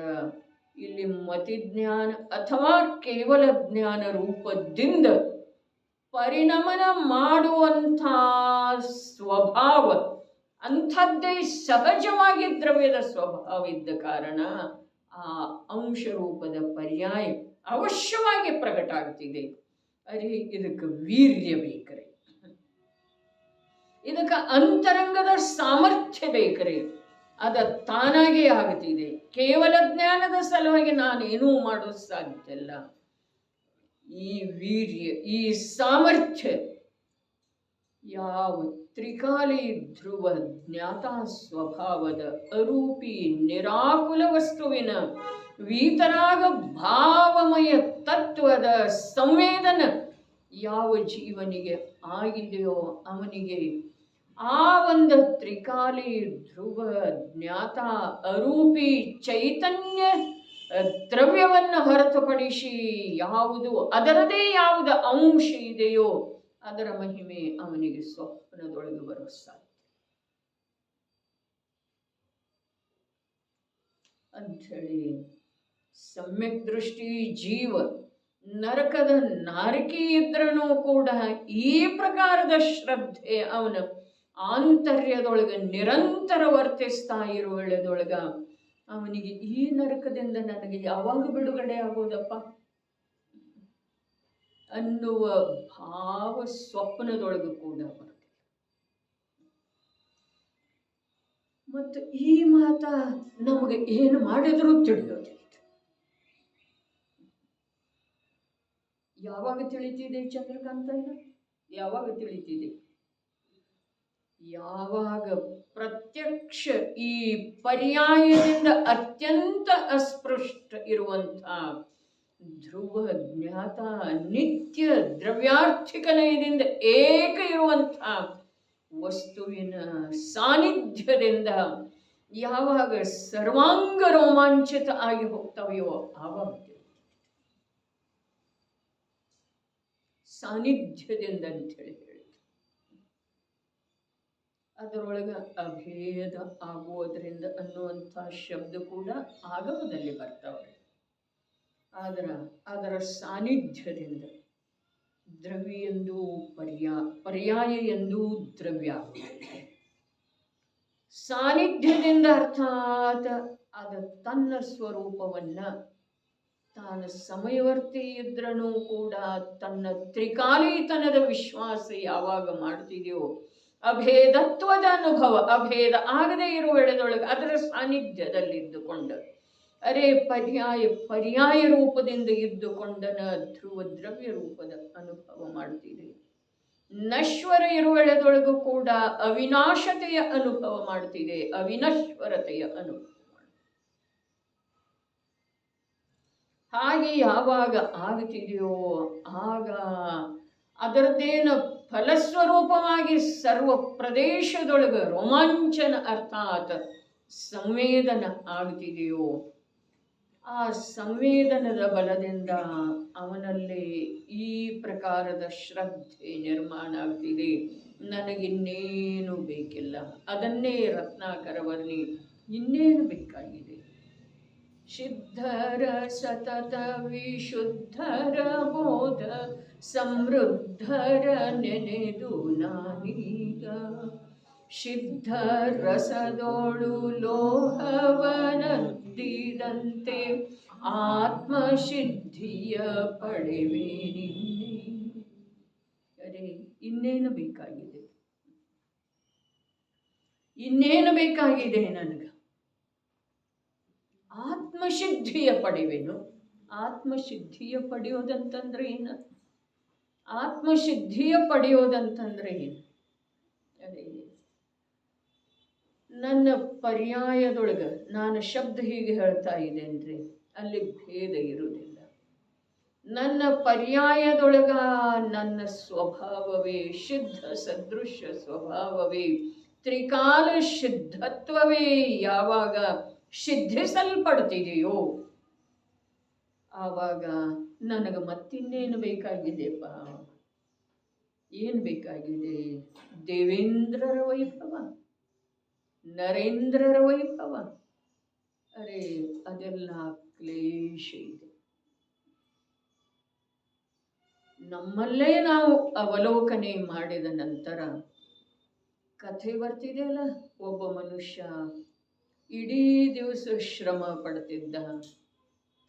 Speaker 1: ಇಲ್ಲಿ ಮತಿಜ್ಞಾನ ಅಥವಾ ಕೇವಲ ಜ್ಞಾನ ರೂಪದಿಂದ ಪರಿಣಮನ ಮಾಡುವಂಥ ಸ್ವಭಾವ ಅಂಥದ್ದೇ ಸಹಜವಾಗಿ ದ್ರವ್ಯದ ಸ್ವಭಾವ ಇದ್ದ ಕಾರಣ ಆ ಅಂಶ ರೂಪದ ಪರ್ಯಾಯ ಅವಶ್ಯವಾಗಿ ಪ್ರಕಟ ಆಗ್ತಿದೆ. ಅರೆ ಇದಕ್ಕೆ ವೀರ್ಯ ಬೇಕ್ರಿ, ಇದಕ್ಕೆ ಅಂತರಂಗದ ಸಾಮರ್ಥ್ಯ ಬೇಕ್ರಿ. ಅದ ತಾನಾಗೇ ಆಗುತ್ತಿದೆ. ಕೇವಲ ಜ್ಞಾನದ ಸಲುವಾಗಿ ನಾನೇನೂ ಮಾಡೋದು ಸಾಧ್ಯ ಇಲ್ಲ. ಈ ವೀರ್ಯ, ಈ ಸಾಮರ್ಥ್ಯ ಯಾವ ತ್ರಿಕಾಲಿ ಧ್ರುವ ಜ್ಞಾತಾ ಸ್ವಭಾವದ ಅರೂಪಿ ನಿರಾಕುಲ ವಸ್ತುವಿನ ವೀತರಾಗ ಭಾವಮಯ ತತ್ವದ ಸಂವೇದನ ಯಾವ ಜೀವನಿಗೆ ಆಗಿದೆಯೋ ಅವನಿಗೆ ಆ ಒಂದು ತ್ರಿಕಾಲಿ ಧ್ರುವ ಜ್ಞಾತ ಅರೂಪಿ ಚೈತನ್ಯ ದ್ರವ್ಯವನ್ನು ಹೊರತುಪಡಿಸಿ ಯಾವುದು ಅದರದೇ ಯಾವುದು ಅಂಶ ಇದೆಯೋ ಅದರ ಮಹಿಮೆ ಅವನಿಗೆ ಸ್ವಪ್ನದೊಳಗೆ ಬರೋ ಸಾಧ್ಯ. ಅಂಥೇಳಿ ಸಮ್ಯಕ್ ದೃಷ್ಟಿ ಜೀವ ನರಕದ ನಾರಕಿ ಇದ್ರೂ ಕೂಡ ಈ ಪ್ರಕಾರದ ಶ್ರದ್ಧೆ ಅವನ ಆಂತರ್ಯದೊಳಗೆ ನಿರಂತರ ವರ್ತಿಸ್ತಾ ಇರುವಳದೊಳಗ ಅವನಿಗೆ ಈ ನರಕದಿಂದ ನನಗೆ ಯಾವಾಗ ಬಿಡುಗಡೆ ಆಗೋದಪ್ಪ ಅನ್ನುವ ಭಾವ ಸ್ವಪ್ನದೊಳಗೆ ಕೂಡ ಬರುತ್ತೆ. ಮತ್ತು ಈ ಮಾತ ನಮಗೆ ಏನು ಮಾಡಿದ್ರೂ ತಿಳಿಯೋದಿಲ್ಲ. ಯಾವಾಗ ತಿಳಿತಿದೆ ಚಂದ್ರಕಾಂತಯ್ಯ? ಯಾವಾಗ ತಿಳಿತಿದೆ? ಯಾವಾಗ ಪ್ರತ್ಯಕ್ಷ ಈ ಪರ್ಯಾಯದಿಂದ ಅತ್ಯಂತ ಅಸ್ಪೃಷ್ಟ ಇರುವಂಥ ಧ್ರುವ ಜ್ಞಾತ ನಿತ್ಯ ದ್ರವ್ಯಾರ್ಥಿಕಲಯದಿಂದ ಏಕ ಇರುವಂಥ ವಸ್ತುವಿನ ಸಾನ್ನಿಧ್ಯದಿಂದ ಯಾವಾಗ ಸರ್ವಾಂಗ ರೋಮಾಂಚಿತ ಆಗಿ ಹೋಗ್ತವೆಯೋ ಆವಾಗ ಸಾನ್ನಿಧ್ಯದಿಂದ ಅಂತೇಳಿ ಹೇಳಿದ್ರು. ಅದರೊಳಗೆ ಅಭೇದ ಆಗುವುದರಿಂದ ಅನ್ನುವಂಥ ಶಬ್ದ ಕೂಡ ಆಗಮದಲ್ಲಿ ಬರ್ತಾವೆ. ಅದರ ಸಾನ್ನಿಧ್ಯದಿಂದ ದ್ರವ್ಯ ಎಂದು ಪರ್ಯಾಯ ಎಂದು ದ್ರವ್ಯ ಸಾನ್ನಿಧ್ಯದಿಂದ ಅರ್ಥಾತ್ ಅದ ತನ್ನ ಸ್ವರೂಪವನ್ನ ತಾನು ಸಮಯವರ್ತಿ ಇದ್ರೂ ಕೂಡ ತನ್ನ ತ್ರಿಕಾಲಿತನದ ವಿಶ್ವಾಸ ಯಾವಾಗ ಮಾಡ್ತಿದೆಯೋ ಅಭೇದತ್ವದ ಅನುಭವ, ಅಭೇದ ಆಗದೇ ಇರುವ ವೇಳೆದೊಳಗೆ ಅದರ ಸಾನ್ನಿಧ್ಯದಲ್ಲಿದ್ದುಕೊಂಡು ಅರೆ ಪರ್ಯಾಯ ರೂಪದಿಂದ ಇದ್ದುಕೊಂಡನ ಧ್ರುವ ದ್ರವ್ಯ ರೂಪದ ಅನುಭವ ಮಾಡ್ತಿದೆ. ನಶ್ವರ ಇರುವೆಳೆದೊಳಗೂ ಕೂಡ ಅವಿನಾಶತೆಯ ಅನುಭವ ಮಾಡ್ತಿದೆ, ಅವಿನಶ್ವರತೆಯ ಅನುಭವ. ಹಾಗೆ ಯಾವಾಗ ಆಗುತ್ತಿದೆಯೋ ಆಗ ಅದರದ್ದೇನು ಫಲಸ್ವರೂಪವಾಗಿ ಸರ್ವ ಪ್ರದೇಶದೊಳಗೆ ರೋಮಾಂಚನ ಅರ್ಥಾತ್ ಸಂವೇದನ ಆಗುತ್ತಿದೆಯೋ ಆ ಸಂವೇದನದ ಬಲದಿಂದ ಅವನಲ್ಲಿ ಈ ಪ್ರಕಾರದ ಶ್ರದ್ಧೆ ನಿರ್ಮಾಣ ಆಗ್ತಿದೆ. ನನಗಿನ್ನೇನು ಬೇಕಿಲ್ಲ. ಅದನ್ನೇ ರತ್ನಾಕರ ವರ್ಣಿ ಇನ್ನೇನು ಬೇಕಾಗಿದೆ. ಸಿದ್ಧರ ಸತತ ವಿಶುದ್ಧರ ಬೋಧ ಸಮೃದ್ಧರ ನೆನೆದು ನಾನೀಗ ಸಿದ್ಧ ರಸದೋಳು ಲೋಹವನದ್ದಿದಂತೆ ಆತ್ಮಸಿದ್ಧಿಯ ಪಡೆವೆ ನಿನ್ನೆ. ಅರೆ ಇನ್ನೇನು ಬೇಕಾಗಿದೆ? ಇನ್ನೇನು ಬೇಕಾಗಿದೆ ನನಗೆ? ಆತ್ಮಸಿದ್ಧಿಯ ಪಡೆವೆನು. ಆತ್ಮಸಿದ್ಧಿಯ ಪಡೆಯೋದಂತಂದ್ರೆ ಏನು? ಆತ್ಮಸಿದ್ಧಿಯ ಪಡೆಯೋದಂತಂದ್ರೆ ಏನು? ಅದೇ ನನ್ನ ಪರ್ಯಾಯದೊಳಗೆ ನಾನು ಶಬ್ದ ಹೀಗೆ ಹೇಳ್ತಾ ಇದ್ದೇನ್ರಿ, ಅಲ್ಲಿ ಭೇದ ಇರುವುದಿಲ್ಲ. ನನ್ನ ಪರ್ಯಾಯದೊಳಗ ನನ್ನ ಸ್ವಭಾವವೇ ಸಿದ್ಧ ಸದೃಶ್ಯ ಸ್ವಭಾವವೇ ತ್ರಿಕಾಲ ಸಿದ್ಧತ್ವವೇ ಯಾವಾಗ ಸಿದ್ಧಿಸಲ್ಪಡ್ತಿದೆಯೋ ಆವಾಗ ನನಗೆ ಮತ್ತಿನ್ನೇನು ಬೇಕಾಗಿದೆಪ್ಪ? ಏನು ಬೇಕಾಗಿದೆ? ದೇವೇಂದ್ರರ ವೈಭವ, ನರೇಂದ್ರರ ವೈಭವ? ಅರೆ ಅದೆಲ್ಲ ಕ್ಲೇಶ ಇದೆ. ನಮ್ಮಲ್ಲೇ ನಾವು ಅವಲೋಕನೆ ಮಾಡಿದ ನಂತರ ಕಥೆ ಬರ್ತಿದೆಯಲ್ಲ, ಒಬ್ಬ ಮನುಷ್ಯ ಇಡೀ ದಿವಸ ಶ್ರಮ ಪಡ್ತಿದ್ದ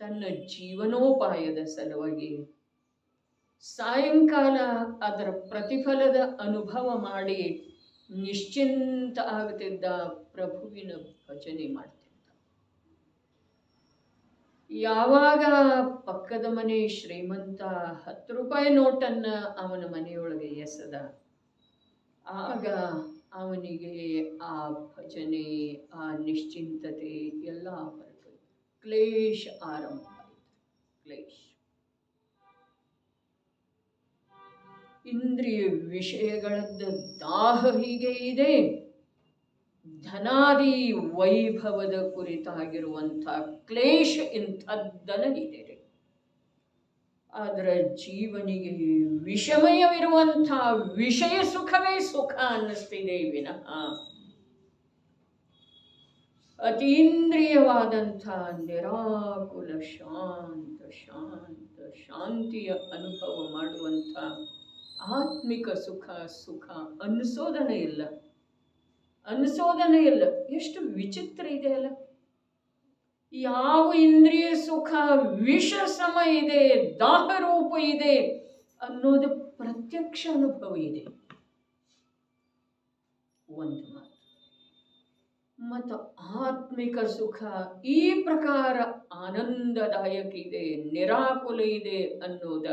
Speaker 1: ತನ್ನ ಜೀವನೋಪಾಯದ ಸಲುವಾಗಿ. ಸಾಯಂಕಾಲ ಅದರ ಪ್ರತಿಫಲದ ಅನುಭವ ಮಾಡಿ ನಿಶ್ಚಿಂತ ಆಗುತ್ತಿದ್ದ ಪ್ರಭುವಿನ ಭಜನೆ ಮಾಡ್ತಿದ್ದ. ಯಾವಾಗ ಪಕ್ಕದ ಮನೆ ಶ್ರೀಮಂತ 10 ರೂಪಾಯಿ ನೋಟನ್ನ ಅವನ ಮನೆಯೊಳಗೆ ಎಸೆದ, ಆಗ ಅವನಿಗೆ ಆ ಭಜನೆ, ಆ ನಿಶ್ಚಿಂತತೆ ಎಲ್ಲ ಹೊರಟು ಕ್ಲೇಶ ಆರಂಭ ಆಯಿತು. ಕ್ಲೇಶ, ಇಂದ್ರಿಯ ವಿಷಯಗಳದ್ದು ದಾಹ ಹೀಗೆ ಇದೆ. ಧನಾದಿ ವೈಭವದ ಕುರಿತಾಗಿರುವಂಥ ಕ್ಲೇಶ ಇಂಥದ್ದನ ಇದೆ. ಆದರೆ ಜೀವನಿಗೆ ವಿಷಮಯವಿರುವಂಥ ವಿಷಯ ಸುಖವೇ ಸುಖ ಅನ್ನಿಸ್ತಿದೆ ವಿನಃ ಅತೀಂದ್ರಿಯವಾದಂಥ ನಿರಾಕುಲ ಶಾಂತ ಶಾಂತ ಶಾಂತಿಯ ಅನುಭವ ಮಾಡುವಂಥ ಆತ್ಮಿಕ ಸುಖ ಸುಖ ಅನ್ನಿಸೋದನೇ ಇಲ್ಲ. ಅನ್ನಿಸೋದನೇ ಇಲ್ಲ. ಎಷ್ಟು ವಿಚಿತ್ರ ಇದೆ ಅಲ್ಲ. ಯಾವ ಇಂದ್ರಿಯ ಸುಖ ವಿಷ ಸಮ ಇದೆ, ದಾಹರೂಪ ಇದೆ ಅನ್ನೋದು ಪ್ರತ್ಯಕ್ಷ ಅನುಭವ ಇದೆ. ಒಂದು ಮಾತು. ಮತ್ತು ಆತ್ಮಿಕ ಸುಖ ಈ ಪ್ರಕಾರ ಆನಂದದಾಯಕ ಇದೆ, ನಿರಾಕುಲ ಇದೆ ಅನ್ನೋದ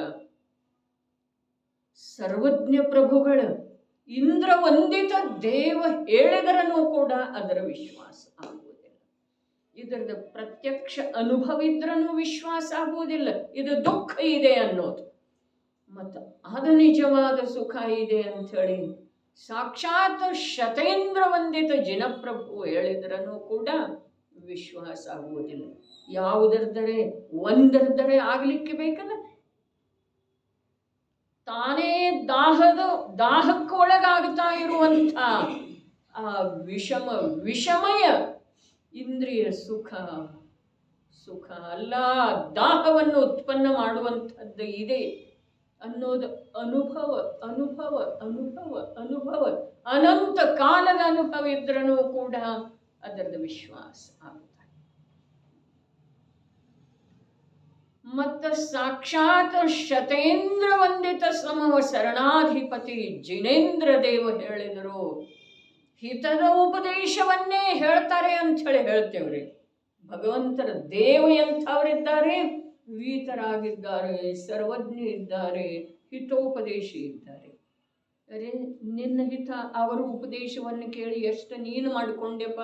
Speaker 1: ಸರ್ವಜ್ಞ ಪ್ರಭುಗಳ ಇಂದ್ರ ವಂದಿತ ದೇವ ಹೇಳಿದರನೂ ಕೂಡ ಅದರ ವಿಶ್ವಾಸ ಆಗುವುದಿಲ್ಲ. ಇದರದ ಪ್ರತ್ಯಕ್ಷ ಅನುಭವ ಇದ್ರೂ ವಿಶ್ವಾಸ ಆಗುವುದಿಲ್ಲ. ಇದು ದುಃಖ ಇದೆ ಅನ್ನೋದು. ಮತ್ತು ಅದು ನಿಜವಾದ ಸುಖ ಇದೆ ಅಂಥೇಳಿ ಸಾಕ್ಷಾತ್ ಶತೇಂದ್ರ ವಂದಿತ ಜಿನಪ್ರಭು ಹೇಳಿದ್ರೂ ಕೂಡ ವಿಶ್ವಾಸ ಆಗುವುದಿಲ್ಲ. ಯಾವುದರದರೆ ಒಂದರದರೆ ಆಗಲಿಕ್ಕೆ ಬೇಕಲ್ಲ. ತಾನೇ ದಾಹಕ್ಕೊಳಗಾಗ್ತಾ ಇರುವಂಥ ಆ ವಿಷಮಯ ಇಂದ್ರಿಯ ಸುಖ ಸುಖ ಅಲ್ಲ, ದಾಹವನ್ನು ಉತ್ಪನ್ನ ಮಾಡುವಂಥದ್ದು ಇದೆ ಅನ್ನೋದು ಅನುಭವ ಅನುಭವ ಅನುಭವ ಅನುಭವ ಅನಂತ ಕಾಲದ ಅನುಭವ ಇದ್ರೂ ಕೂಡ ಅದರದ ವಿಶ್ವಾಸ ಆಗುತ್ತೆ. ಮತ್ತು ಸಾಕ್ಷಾತ್ ಶತೇಂದ್ರ ವಂದಿತ ಸಮವ ಶರಣಾಧಿಪತಿ ಜಿನೇಂದ್ರ ದೇವ ಹೇಳಿದರು. ಹಿತದ ಉಪದೇಶವನ್ನೇ ಹೇಳ್ತಾರೆ ಅಂಥೇಳಿ ಹೇಳ್ತೇವ್ರಿ. ಭಗವಂತರ ದೇವ ಎಂಥವರಿದ್ದಾರೆ, ವೀತರಾಗಿದ್ದಾರೆ, ಸರ್ವಜ್ಞ ಇದ್ದಾರೆ, ಹಿತೋಪದೇಶಿ ಇದ್ದಾರೆ. ಅರೆ ನಿನ್ನ ಹಿತ ಅವರ ಉಪದೇಶವನ್ನು ಕೇಳಿ ಎಷ್ಟು ನೀನು ಮಾಡಿಕೊಂಡೆಪ್ಪ?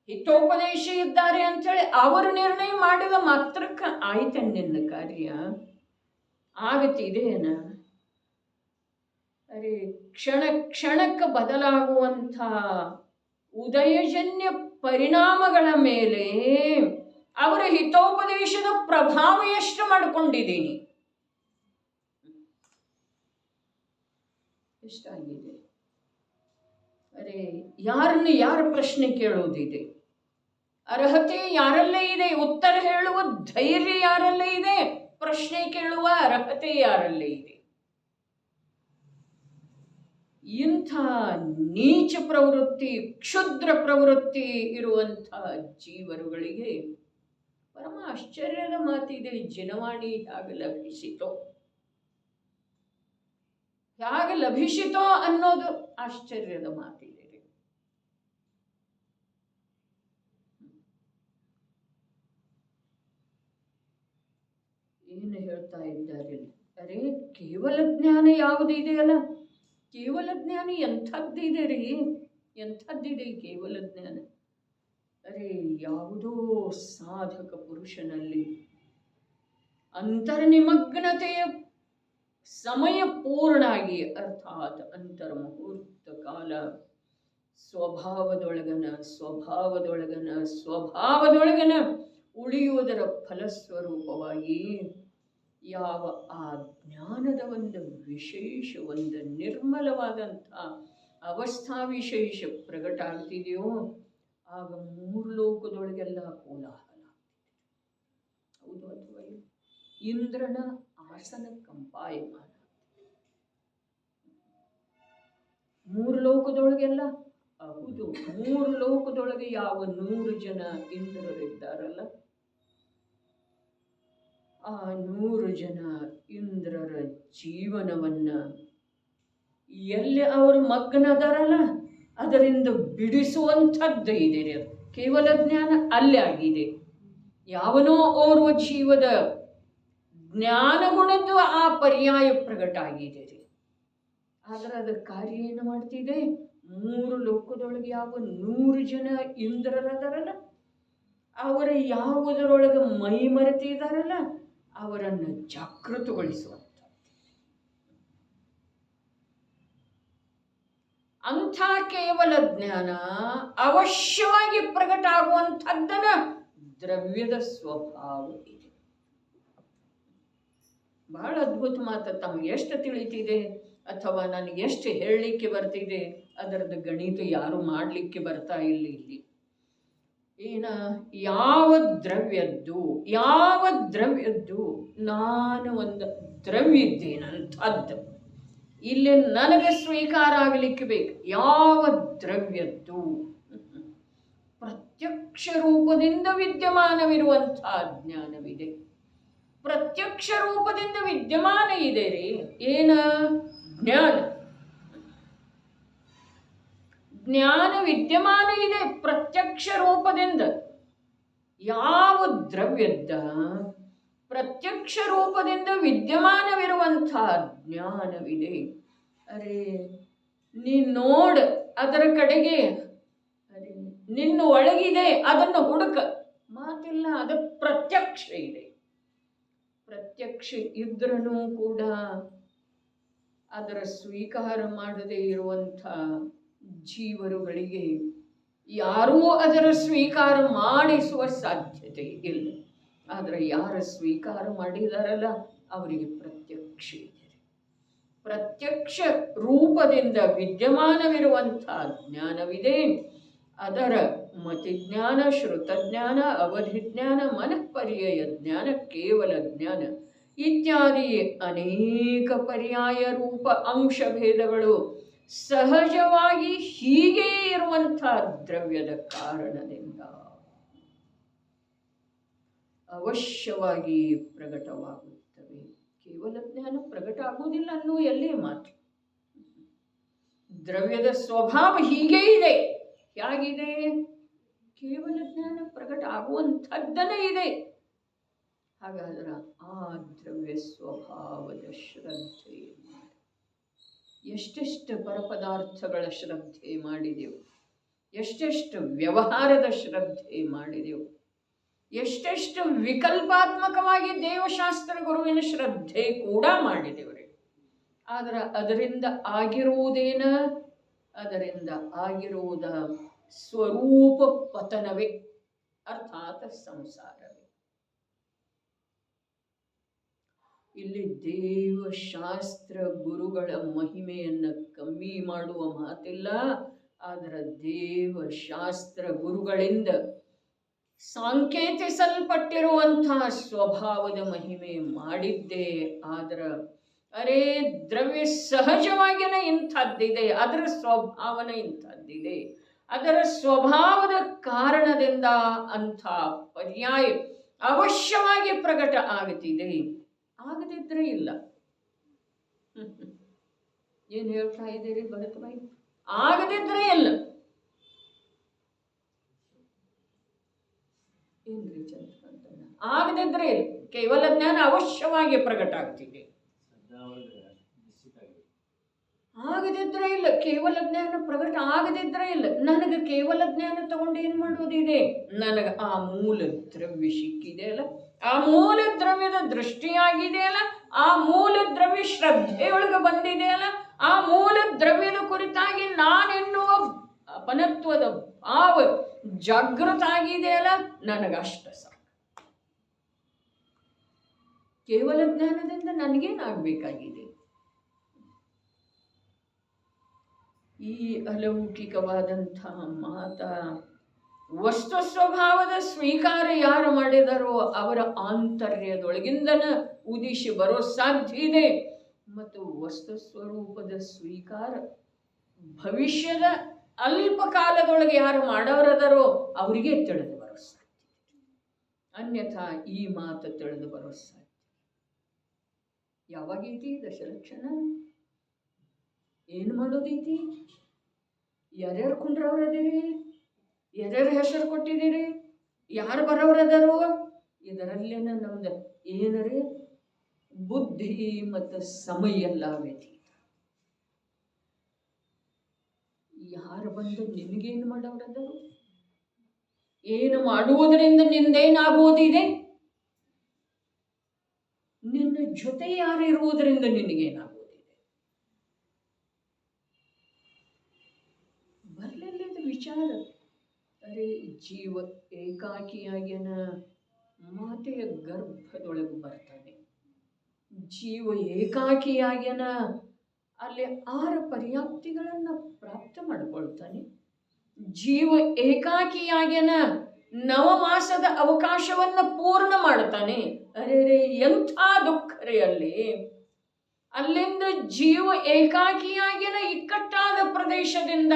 Speaker 1: ಹಿತೋಪದೇಶ ಇದ್ದಾರೆ ಅಂಥೇಳಿ ಅವರು ನಿರ್ಣಯ ಮಾಡಿದ ಮಾತ್ರಕ್ಕೆ ಆಯ್ತ ನಿನ್ನ ಕಾರ್ಯ ಆಗತ್ತಿದೆಯೇನ? ಅರೆ ಕ್ಷಣ ಕ್ಷಣಕ್ಕೆ ಬದಲಾಗುವಂಥ ಉದಯಜನ್ಯ ಪರಿಣಾಮಗಳ ಮೇಲೆ ಅವರ ಹಿತೋಪದೇಶದ ಪ್ರಭಾವ ಎಷ್ಟು ಮಾಡಿಕೊಂಡಿದ್ದೀನಿ, ಎಷ್ಟಾಗಿದೆ? ಅರೆ ಯಾರನ್ನು ಯಾರ ಪ್ರಶ್ನೆ ಕೇಳೋದಿದೆ? ಅರ್ಹತೆ ಯಾರಲ್ಲೇ ಇದೆ? ಉತ್ತರ ಹೇಳುವ ಧೈರ್ಯ ಯಾರಲ್ಲೇ ಇದೆ? ಪ್ರಶ್ನೆ ಕೇಳುವ ಅರ್ಹತೆ ಯಾರಲ್ಲೇ ಇದೆ? ಇಂಥ ನೀಚ ಪ್ರವೃತ್ತಿ, ಕ್ಷುದ್ರ ಪ್ರವೃತ್ತಿ ಇರುವಂಥ ಜೀವರುಗಳಿಗೆ ಪರಮ ಆಶ್ಚರ್ಯದ ಮಾತಿದೆ. ಜನವಾಣಿ ಹೇಗೆ ಲಭಿಸಿತೋ, ಹೇಗೆ ಲಭಿಸಿತೋ ಅನ್ನೋದು ಆಶ್ಚರ್ಯದ ಮಾತಿದೆ. ಏನು ಹೇಳ್ತಾ ಇದ್ದಾರೆ? ಅರೆ ಕೇವಲ ಜ್ಞಾನ ಯಾವುದಿದೆಯಲ್ಲ, ಕೇವಲ ಜ್ಞಾನ ಎಂಥದ್ದಿದೆ ರೀ, ಎಂಥದ್ದಿದೆ ಕೇವಲ ಜ್ಞಾನ? ಅರೆ ಯಾವುದೋ ಸಾಧಕ ಪುರುಷನಲ್ಲಿ ಅಂತರ್ನಿಮಗ್ನತೆಯ ಸಮಯ ಪೂರ್ಣಾಗಿ, ಅರ್ಥಾತ್ ಅಂತರ್ಮುಹೂರ್ತ ಕಾಲ ಸ್ವಭಾವದೊಳಗನ ಉಳಿಯುವುದರ ಫಲಸ್ವರೂಪವಾಗಿ ಯಾವ ಆ ಜ್ಞಾನದ ಒಂದು ವಿಶೇಷ, ಒಂದು ನಿರ್ಮಲವಾದಂಥ ಅವಸ್ಥಾ ವಿಶೇಷ ಪ್ರಕಟ ಆಗ್ತಿದೆಯೋ, ಆಗ ಮೂರು ಲೋಕದೊಳಗೆಲ್ಲ ಕೋಲಾಹಲ ಆಗ್ತಿದೆ. ಹೌದು ಅಥವಾ ಇಂದ್ರನ ಆಸನ ಕಂಪಾಯಮಾನ. ಮೂರು ಲೋಕದೊಳಗೆಲ್ಲ, ಹೌದು, ಮೂರು ಲೋಕದೊಳಗೆ ಯಾವ 100 ಜನ ಇಂದ್ರರಿದ್ದಾರಲ್ಲ, ಆ 100 ಜನ ಇಂದ್ರರ ಜೀವನವನ್ನ ಎಲ್ಲಿ ಅವರು ಮಗ್ನದರಲ್ಲ ಅದರಿಂದ ಬಿಡಿಸುವಂಥದ್ದು ಇದೆ. ಕೇವಲ ಜ್ಞಾನ ಅಲ್ಲೇ ಆಗಿದೆ. ಯಾವನೋ ಓರ್ವ ಜೀವದ ಜ್ಞಾನಗುಣದ ಆ ಪರ್ಯಾಯ ಪ್ರಕಟ ಆಗಿದೆ ರೀ. ಆದರೆ ಅದರ ಕಾರ್ಯ ಏನು ಮಾಡ್ತಿದೆ? ಮೂರು ಲೋಕದೊಳಗೆ ಯಾವ 100 ಜನ ಇಂದ್ರರದರಲ್ಲ, ಅವರ ಯಾವುದರೊಳಗೆ ಮೈ ಮರೆತಿದ್ದಾರಲ್ಲ ಅವರನ್ನು ಜಾಗೃತಗೊಳಿಸುವಂಥ ಅಂಥ ಕೇವಲ ಜ್ಞಾನ ಅವಶ್ಯವಾಗಿ ಪ್ರಕಟ ಆಗುವಂಥದ್ದನ್ನ ದ್ರವ್ಯದ ಸ್ವಭಾವ ಇದೆ. ಬಹಳ ಅದ್ಭುತ ಮಾತು. ತಮಗೆ ಎಷ್ಟು ತಿಳಿತಿದೆ ಅಥವಾ ನನಗೆ ಎಷ್ಟು ಹೇಳಲಿಕ್ಕೆ ಬರ್ತಿದೆ ಅದರದ್ದು ಗಣಿತ ಯಾರು ಮಾಡಲಿಕ್ಕೆ ಬರ್ತಾ ಇಲ್ಲ ಇಲ್ಲಿ. ಏನ ಯಾವ ದ್ರವ್ಯದ್ದು ನಾನು ಒಂದು ದ್ರವ್ಯ ಇದ್ದೇನಂಥದ್ದು ಇಲ್ಲಿ ನನಗೆ ಸ್ವೀಕಾರ ಆಗಲಿಕ್ಕೆ ಬೇಕು. ಯಾವ ದ್ರವ್ಯದ್ದು ಪ್ರತ್ಯಕ್ಷ ರೂಪದಿಂದ ವಿದ್ಯಮಾನವಿರುವಂತಹ ಜ್ಞಾನವಿದೆ. ಪ್ರತ್ಯಕ್ಷ ರೂಪದಿಂದ ವಿದ್ಯಮಾನ ಇದೆ ರೀ. ಏನ? ಜ್ಞಾನ ವಿದ್ಯಮಾನ ಇದೆ ಪ್ರತ್ಯಕ್ಷ ರೂಪದಿಂದ. ಯಾವ ದ್ರವ್ಯದ ಪ್ರತ್ಯಕ್ಷ ರೂಪದಿಂದ ವಿದ್ಯಮಾನವಿರುವಂತಹ ಜ್ಞಾನವಿದೆ. ಅರೆ ನೀ ನೋಡ ಅದರ ಕಡೆಗೆ, ಅರೆ ನಿನ್ನ ಒಳಗಿದೆ ಅದನ್ನು ಹುಡುಕ, ಮಾತಿಲ್ಲ, ಅದು ಪ್ರತ್ಯಕ್ಷ ಇದೆ. ಪ್ರತ್ಯಕ್ಷ ಇದ್ರೂ ಕೂಡ ಅದರ ಸ್ವೀಕಾರ ಮಾಡದೇ ಇರುವಂಥ ಜೀವರುಗಳಿಗೆ ಯಾರೂ ಅದರ ಸ್ವೀಕಾರ ಮಾಡಿಸುವ ಸಾಧ್ಯತೆ ಇಲ್ಲ. ಆದರೆ ಯಾರು ಸ್ವೀಕಾರ ಮಾಡಿದಾರಲ್ಲ ಅವರಿಗೆ ಪ್ರತ್ಯಕ್ಷ ಇದೆ. ಪ್ರತ್ಯಕ್ಷ ರೂಪದಿಂದ ವಿದ್ಯಮಾನವಿರುವಂಥ ಜ್ಞಾನವಿದೆ. ಅದರ ಮತಿಜ್ಞಾನ, ಶ್ರುತಜ್ಞಾನ, ಅವಧಿಜ್ಞಾನ, ಮನಃಪರ್ಯಯ ಜ್ಞಾನ, ಕೇವಲ ಜ್ಞಾನ ಇತ್ಯಾದಿ ಅನೇಕ ಪರ್ಯಾಯ ರೂಪ ಅಂಶಭೇದಗಳು ಸಹಜವಾಗಿ ಹೀಗೆ ಇರುವಂಥ ದ್ರವ್ಯದ ಕಾರಣದಿಂದ ಅವಶ್ಯವಾಗಿ ಪ್ರಕಟವಾಗುತ್ತವೆ. ಕೇವಲ ಜ್ಞಾನ ಪ್ರಕಟ ಆಗುವುದಿಲ್ಲ ಅನ್ನೋ ಎಲ್ಲೇ ಮಾತು. ದ್ರವ್ಯದ ಸ್ವಭಾವ ಹೀಗೆ ಇದೆ. ಹೇಗಿದೆ? ಕೇವಲ ಜ್ಞಾನ ಪ್ರಕಟ ಆಗುವಂಥದ್ದನೇ ಇದೆ. ಹಾಗಾದ್ರೆ ಆ ದ್ರವ್ಯ ಸ್ವಭಾವದ ಶ್ರದ್ಧೆ ಎಷ್ಟೆಷ್ಟು ಪರಪದಾರ್ಥಗಳ ಶ್ರದ್ಧೆ ಮಾಡಿದೆವು, ಎಷ್ಟೆಷ್ಟು ವ್ಯವಹಾರದ ಶ್ರದ್ಧೆ ಮಾಡಿದೆವು, ಎಷ್ಟೆಷ್ಟು ವಿಕಲ್ಪಾತ್ಮಕವಾಗಿ ದೇವಶಾಸ್ತ್ರ ಗುರುವಿನ ಶ್ರದ್ಧೆ ಕೂಡ ಮಾಡಿದೆವ್ರಿ. ಆದ್ರೆ ಅದರಿಂದ ಆಗಿರುವುದೇನ? ಅದರಿಂದ ಆಗಿರುವುದ ಸ್ವರೂಪ ಪತನವೇ, ಅರ್ಥಾತ್ ಸಂಸಾರವೇ. ಇಲ್ಲಿ ದೇವಶಾಸ್ತ್ರ ಗುರುಗಳ ಮಹಿಮೆಯನ್ನು ಕಮ್ಮಿ ಮಾಡುವ ಮಾತಿಲ್ಲ. ಆದರೆ ದೇವಶಾಸ್ತ್ರ ಗುರುಗಳಿಂದ ಸಾಂಕೇತಿಸಲ್ಪಟ್ಟಿರುವಂತಹ ಸ್ವಭಾವದ ಮಹಿಮೆ ಮಾಡಿದ್ದೇ. ಆದ್ರೆ ಅರೇ ದ್ರವ್ಯ ಸಹಜವಾಗಿಯೇ ಇಂಥದ್ದಿದೆ, ಅದರ ಸ್ವಭಾವನ ಇಂಥದ್ದಿದೆ, ಅದರ ಸ್ವಭಾವದ ಕಾರಣದಿಂದ ಅಂಥ ಪರ್ಯಾಯ ಅವಶ್ಯವಾಗಿ ಪ್ರಕಟ ಆಗುತ್ತಿದೆ. ಆಗದಿದ್ರೆ ಇಲ್ಲ. ಏನು ಹೇಳ್ತಾ ಇದ್ದೀರಿ ಭರತ್ ಭಾಯಿ? ಆಗದಿದ್ರೆ ಇಲ್ಲ. ಏನ್ರಿ ಚಂದ್ರಕಾಂತ? ಆಗದಿದ್ರೆ ಇಲ್ಲ. ಕೇವಲ ಜ್ಞಾನ ಅವಶ್ಯವಾಗಿ ಪ್ರಕಟ ಆಗ್ತಿದೆ. ಆಗದಿದ್ರೆ ಇಲ್ಲ. ಕೇವಲ ಜ್ಞಾನ ಪ್ರಕಟ ಆಗದಿದ್ರೆ ಇಲ್ಲ. ನನಗೆ ಕೇವಲ ಜ್ಞಾನ ತಗೊಂಡು ಏನ್ ಮಾಡೋದಿದೆ? ನನಗೆ ಆ ಮೂಲ ದ್ರವ್ಯ ಸಿಕ್ಕಿದೆ ಅಲ್ಲ, ಆ ಮೂಲ ದ್ರವ್ಯದ ದೃಷ್ಟಿಯಾಗಿದೆ ಅಲ್ಲ, ಆ ಮೂಲ ದ್ರವ್ಯ ಶ್ರದ್ಧೆಯೊಳಗೆ ಬಂದಿದೆ ಅಲ್ಲ, ಆ ಮೂಲ ದ್ರವ್ಯದ ಕುರಿತಾಗಿ ನಾನೆನ್ನುವ ಅಪನತ್ವದ ಭಾವ ಜಾಗೃತ ಆಗಿದೆ ಅಲ್ಲ, ನನಗಷ್ಟ ಸಾಕು. ಕೇವಲ ಜ್ಞಾನದಿಂದ ನನಗೇನಾಗಬೇಕಾಗಿದೆ? ಈ ಅಲೌಕಿಕವಾದಂತಹ ಮಾತ ವಸ್ತು ಸ್ವಭಾವದ ಸ್ವೀಕಾರ ಯಾರು ಮಾಡಿದರೋ ಅವರ ಆಂತರ್ಯದೊಳಗಿಂದನ ಉದಿಸಿ ಬರೋ ಸಾಧ್ಯ ಇದೆ. ಮತ್ತು ವಸ್ತು ಸ್ವರೂಪದ ಸ್ವೀಕಾರ ಭವಿಷ್ಯದ ಅಲ್ಪ ಕಾಲದೊಳಗೆ ಯಾರು ಮಾಡೋರದರೋ ಅವರಿಗೆ ತಿಳಿದು ಬರೋ ಸಾಧ್ಯ. ಅನ್ಯಥಾ ಈ ಮಾತು ತಿಳಿದು ಬರೋ ಸಾಧ್ಯ ಯಾವಾಗೈತಿ? ದಶಲಕ್ಷಣ ಏನು ಮಾಡೋದೈತಿ? ಯಾರ್ಯಾರು ಕುಂಡ್ರವ್ರದಿರಿ? ಯಾರ್ಯಾರು ಹೆಸರು ಕೊಟ್ಟಿದ್ದೀರಿ? ಯಾರು ಬರೋರದಾರೋ? ಇದರಲ್ಲೇನ ನಮ್ದು ಏನರೇ ಬುದ್ಧಿ ಮತ್ತು ಸಮಯ ಎಲ್ಲ ವ್ಯತೀತ. ಯಾರು ಬಂದು ನಿನಗೇನು ಮಾಡೋರದರು? ಏನು ಮಾಡುವುದರಿಂದ ನಿಂದೇನಾಗುವುದಿದೆ? ನಿನ್ನ ಜೊತೆ ಯಾರು ಇರುವುದರಿಂದ ನಿನಗೇನಾಗುವುದಿದೆ? ಬರಲಿಲ್ಲದ ವಿಚಾರ. ಅರೆ ಜೀವ ಏಕಾಕಿಯಾಗಿನ ಮಾತೆಯ ಗರ್ಭದೊಳಗೆ ಬರ್ತಾನೆ. ಜೀವ ಏಕಾಕಿಯಾಗಿನ ಅಲ್ಲಿ 6 ಪರ್ಯಾಪ್ತಿಗಳನ್ನು ಪ್ರಾಪ್ತ ಮಾಡಿಕೊಳ್ತಾನೆ. ಜೀವ ಏಕಾಕಿಯಾಗಿನ 9 ಮಾಸದ ಅವಕಾಶವನ್ನು ಪೂರ್ಣ ಮಾಡ್ತಾನೆ. ಅರೆ ಎಂಥ ದುಃಖರೇ ಅಲ್ಲಿ. ಅಲ್ಲಿಂದ ಜೀವ ಏಕಾಕಿಯಾಗಿನ ಇಕ್ಕಟ್ಟಾದ ಪ್ರದೇಶದಿಂದ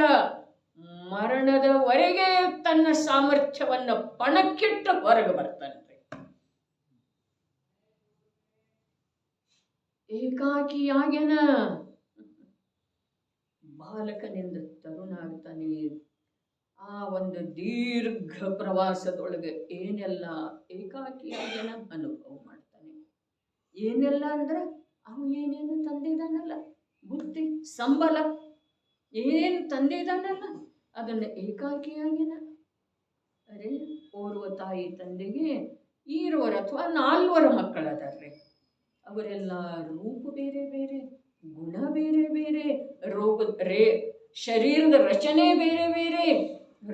Speaker 1: ಮರಣದವರೆಗೆ ತನ್ನ ಸಾಮರ್ಥ್ಯವನ್ನು ಪಣಕ್ಕಿಟ್ಟು ಹೊರಗೆ ಬರ್ತಾನೆ. ಏಕಾಕಿಯಾಗಿನ ಬಾಲಕನಿಂದ ತರುಣ ಆಗ್ತಾನೆ. ಆ ಒಂದು ದೀರ್ಘ ಪ್ರವಾಸದೊಳಗೆ ಏನೆಲ್ಲ ಏಕಾಕಿಯಾಗಿನ ಅನುಭವ ಮಾಡ್ತಾನೆ. ಏನೆಲ್ಲ ಅಂದ್ರೆ ಅವು ಏನೇನು ತಂದಿದ್ದಾನಲ್ಲ, ಬುದ್ಧಿ ಸಂಬಲ ಏನೇನು ತಂದಿದ್ದಾನಲ್ಲ ಅದನ್ನು ಏಕಾಕಿಯಾಗಿನ. ಅರೆ ಓರ್ವ ತಾಯಿ ತಂದೆಗೆ 2 ಅಥವಾ 4 ಮಕ್ಕಳದಾರ್ರಿ. ಅವರೆಲ್ಲ ರೂಪ ಬೇರೆ ಬೇರೆ, ಗುಣ ಬೇರೆ ಬೇರೆ, ಶರೀರದ ರಚನೆ ಬೇರೆ ಬೇರೆ,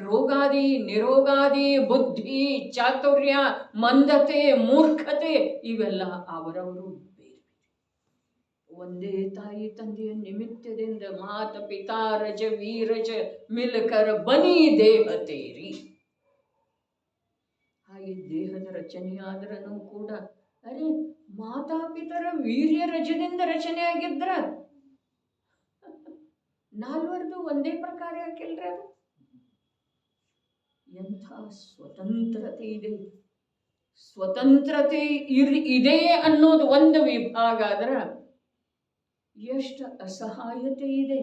Speaker 1: ರೋಗಾದಿ ನಿರೋಗಾದಿ, ಬುದ್ಧಿ ಚಾತುರ್ಯ, ಮಂದತೆ, ಮೂರ್ಖತೆ ಇವೆಲ್ಲ ಅವರವರು ಬೇರೆ. ಒಂದೇ ತಾಯಿ ತಂದೆಯ ನಿಮಿತ್ತದಿಂದ ಮಾತ ಪಿತಾ ರಜ ವೀರಜ ಮಿಲಕರ ಬನಿ ದೇಹತೇರಿ. ಹಾಗೆ ದೇಹದ ರಚನೆಯಾದ್ರೂ ಕೂಡ ಅರೆ ಮಾತಾಪಿತರ ವೀರ್ಯ ರಜದಿಂದ ರಚನೆ ಆಗಿದ್ರ 4 ಒಂದೇ ಪ್ರಕಾರ ಯಾಕಿಲ್ರ? ಅದು ಎಂಥ ಸ್ವತಂತ್ರತೆ ಇದೆ. ಸ್ವತಂತ್ರತೆ ಇದೆ ಅನ್ನೋದು ಒಂದು ವಿಭಾಗ ಆದ್ರ ಎಷ್ಟು ಅಸಹಾಯತೆ ಇದೆ.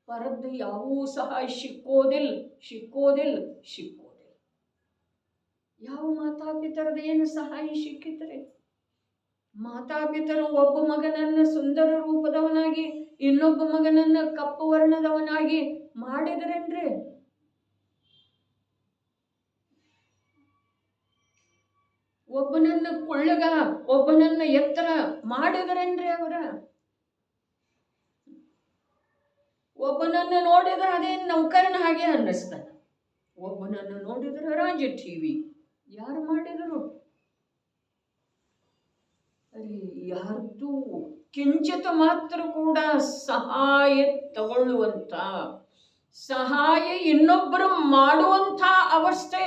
Speaker 1: ಪರದ್ದು ಯಾವೂ ಸಹಾಯ ಸಿಕ್ಕೋದಿಲ್ಲ. ಯಾವ ಮಾತಾಪಿತರದ ಏನು ಸಹಾಯ ಸಿಕ್ಕಿದ್ರೆ? ಮಾತಾಪಿತರು ಒಬ್ಬ ಮಗನನ್ನು ಸುಂದರ ರೂಪದವನಾಗಿ ಇನ್ನೊಬ್ಬ ಮಗನನ್ನು ಕಪ್ಪು ವರ್ಣದವನಾಗಿ ಮಾಡಿದ್ರೇನ್ರಿ? ಒಬ್ಬನನ್ನ ಕೊಳ್ಳಗ ಒಬ್ಬನನ್ನ ಎತ್ತರ ಮಾಡಿದರೇನ್ರಿ ಅವರ? ಒಬ್ಬನನ್ನು ನೋಡಿದ್ರೆ ಅದೇನು ನೌಕರನ ಹಾಗೆ ಅನ್ನಿಸ್ತಾನೆ, ಒಬ್ಬನನ್ನು ನೋಡಿದ್ರೆ ರಾಜ ಟಿವಿ. ಯಾರು ಮಾಡಿದರು? ಅಲ್ಲಿ ಯಾರ್ದು ಕಿಂಚಿತ ಮಾತ್ರ ಕೂಡ ಸಹಾಯ ತಗೊಳ್ಳುವಂತ, ಸಹಾಯ ಇನ್ನೊಬ್ಬರು ಮಾಡುವಂಥ ಅವಸ್ಥೆ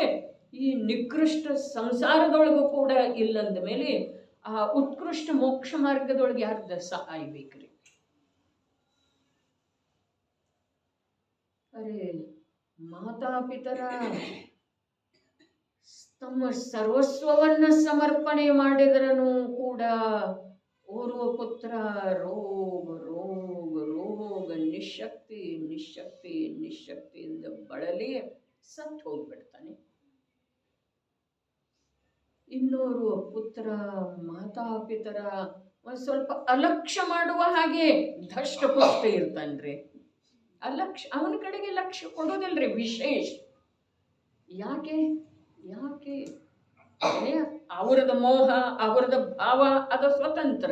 Speaker 1: ಈ ನಿಕೃಷ್ಟ ಸಂಸಾರದೊಳಗೂ ಕೂಡ ಇಲ್ಲಂದ ಮೇಲೆ ಆ ಉತ್ಕೃಷ್ಟ ಮೋಕ್ಷ ಮಾರ್ಗದೊಳಗೆ ಯಾರ್ದ ಸಹಾಯ ಬೇಕ್ರಿ? ಅರೆ ಮಾತಾಪಿತರ ತಮ್ಮ ಸರ್ವಸ್ವವನ್ನ ಸಮರ್ಪಣೆ ಮಾಡಿದ್ರನು ಕೂಡ ಓರ್ವ ಪುತ್ರ ರೋಗ ರೋಗ ರೋಗ ನಿಶಕ್ತಿ ನಿಶಕ್ತಿ ನಿಶಕ್ತಿಯಿಂದ ಬಳಲಿ ಸತ್ತು ಹೋಗ್ಬಿಡ್ತಾನೆ. ಇನ್ನೋರ್ವ ಪುತ್ರ ಮಾತಾಪಿತರ ಒಂದ್ ಸ್ವಲ್ಪ ಅಲಕ್ಷ್ಯ ಮಾಡುವ ಹಾಗೆ ಧಷ್ಟಪುಷ್ಟ ಇರ್ತಾನ್ರಿ. ಅಲಕ್ಷ್ಯ, ಅವನ ಕಡೆಗೆ ಲಕ್ಷ್ಯ ಕೊಡೋದಿಲ್ರಿ ವಿಶೇಷ. ಯಾಕೆ ಯಾಕೆ? ಅವರದ ಮೋಹ, ಅವರದ ಭಾವ ಅದು ಸ್ವತಂತ್ರ.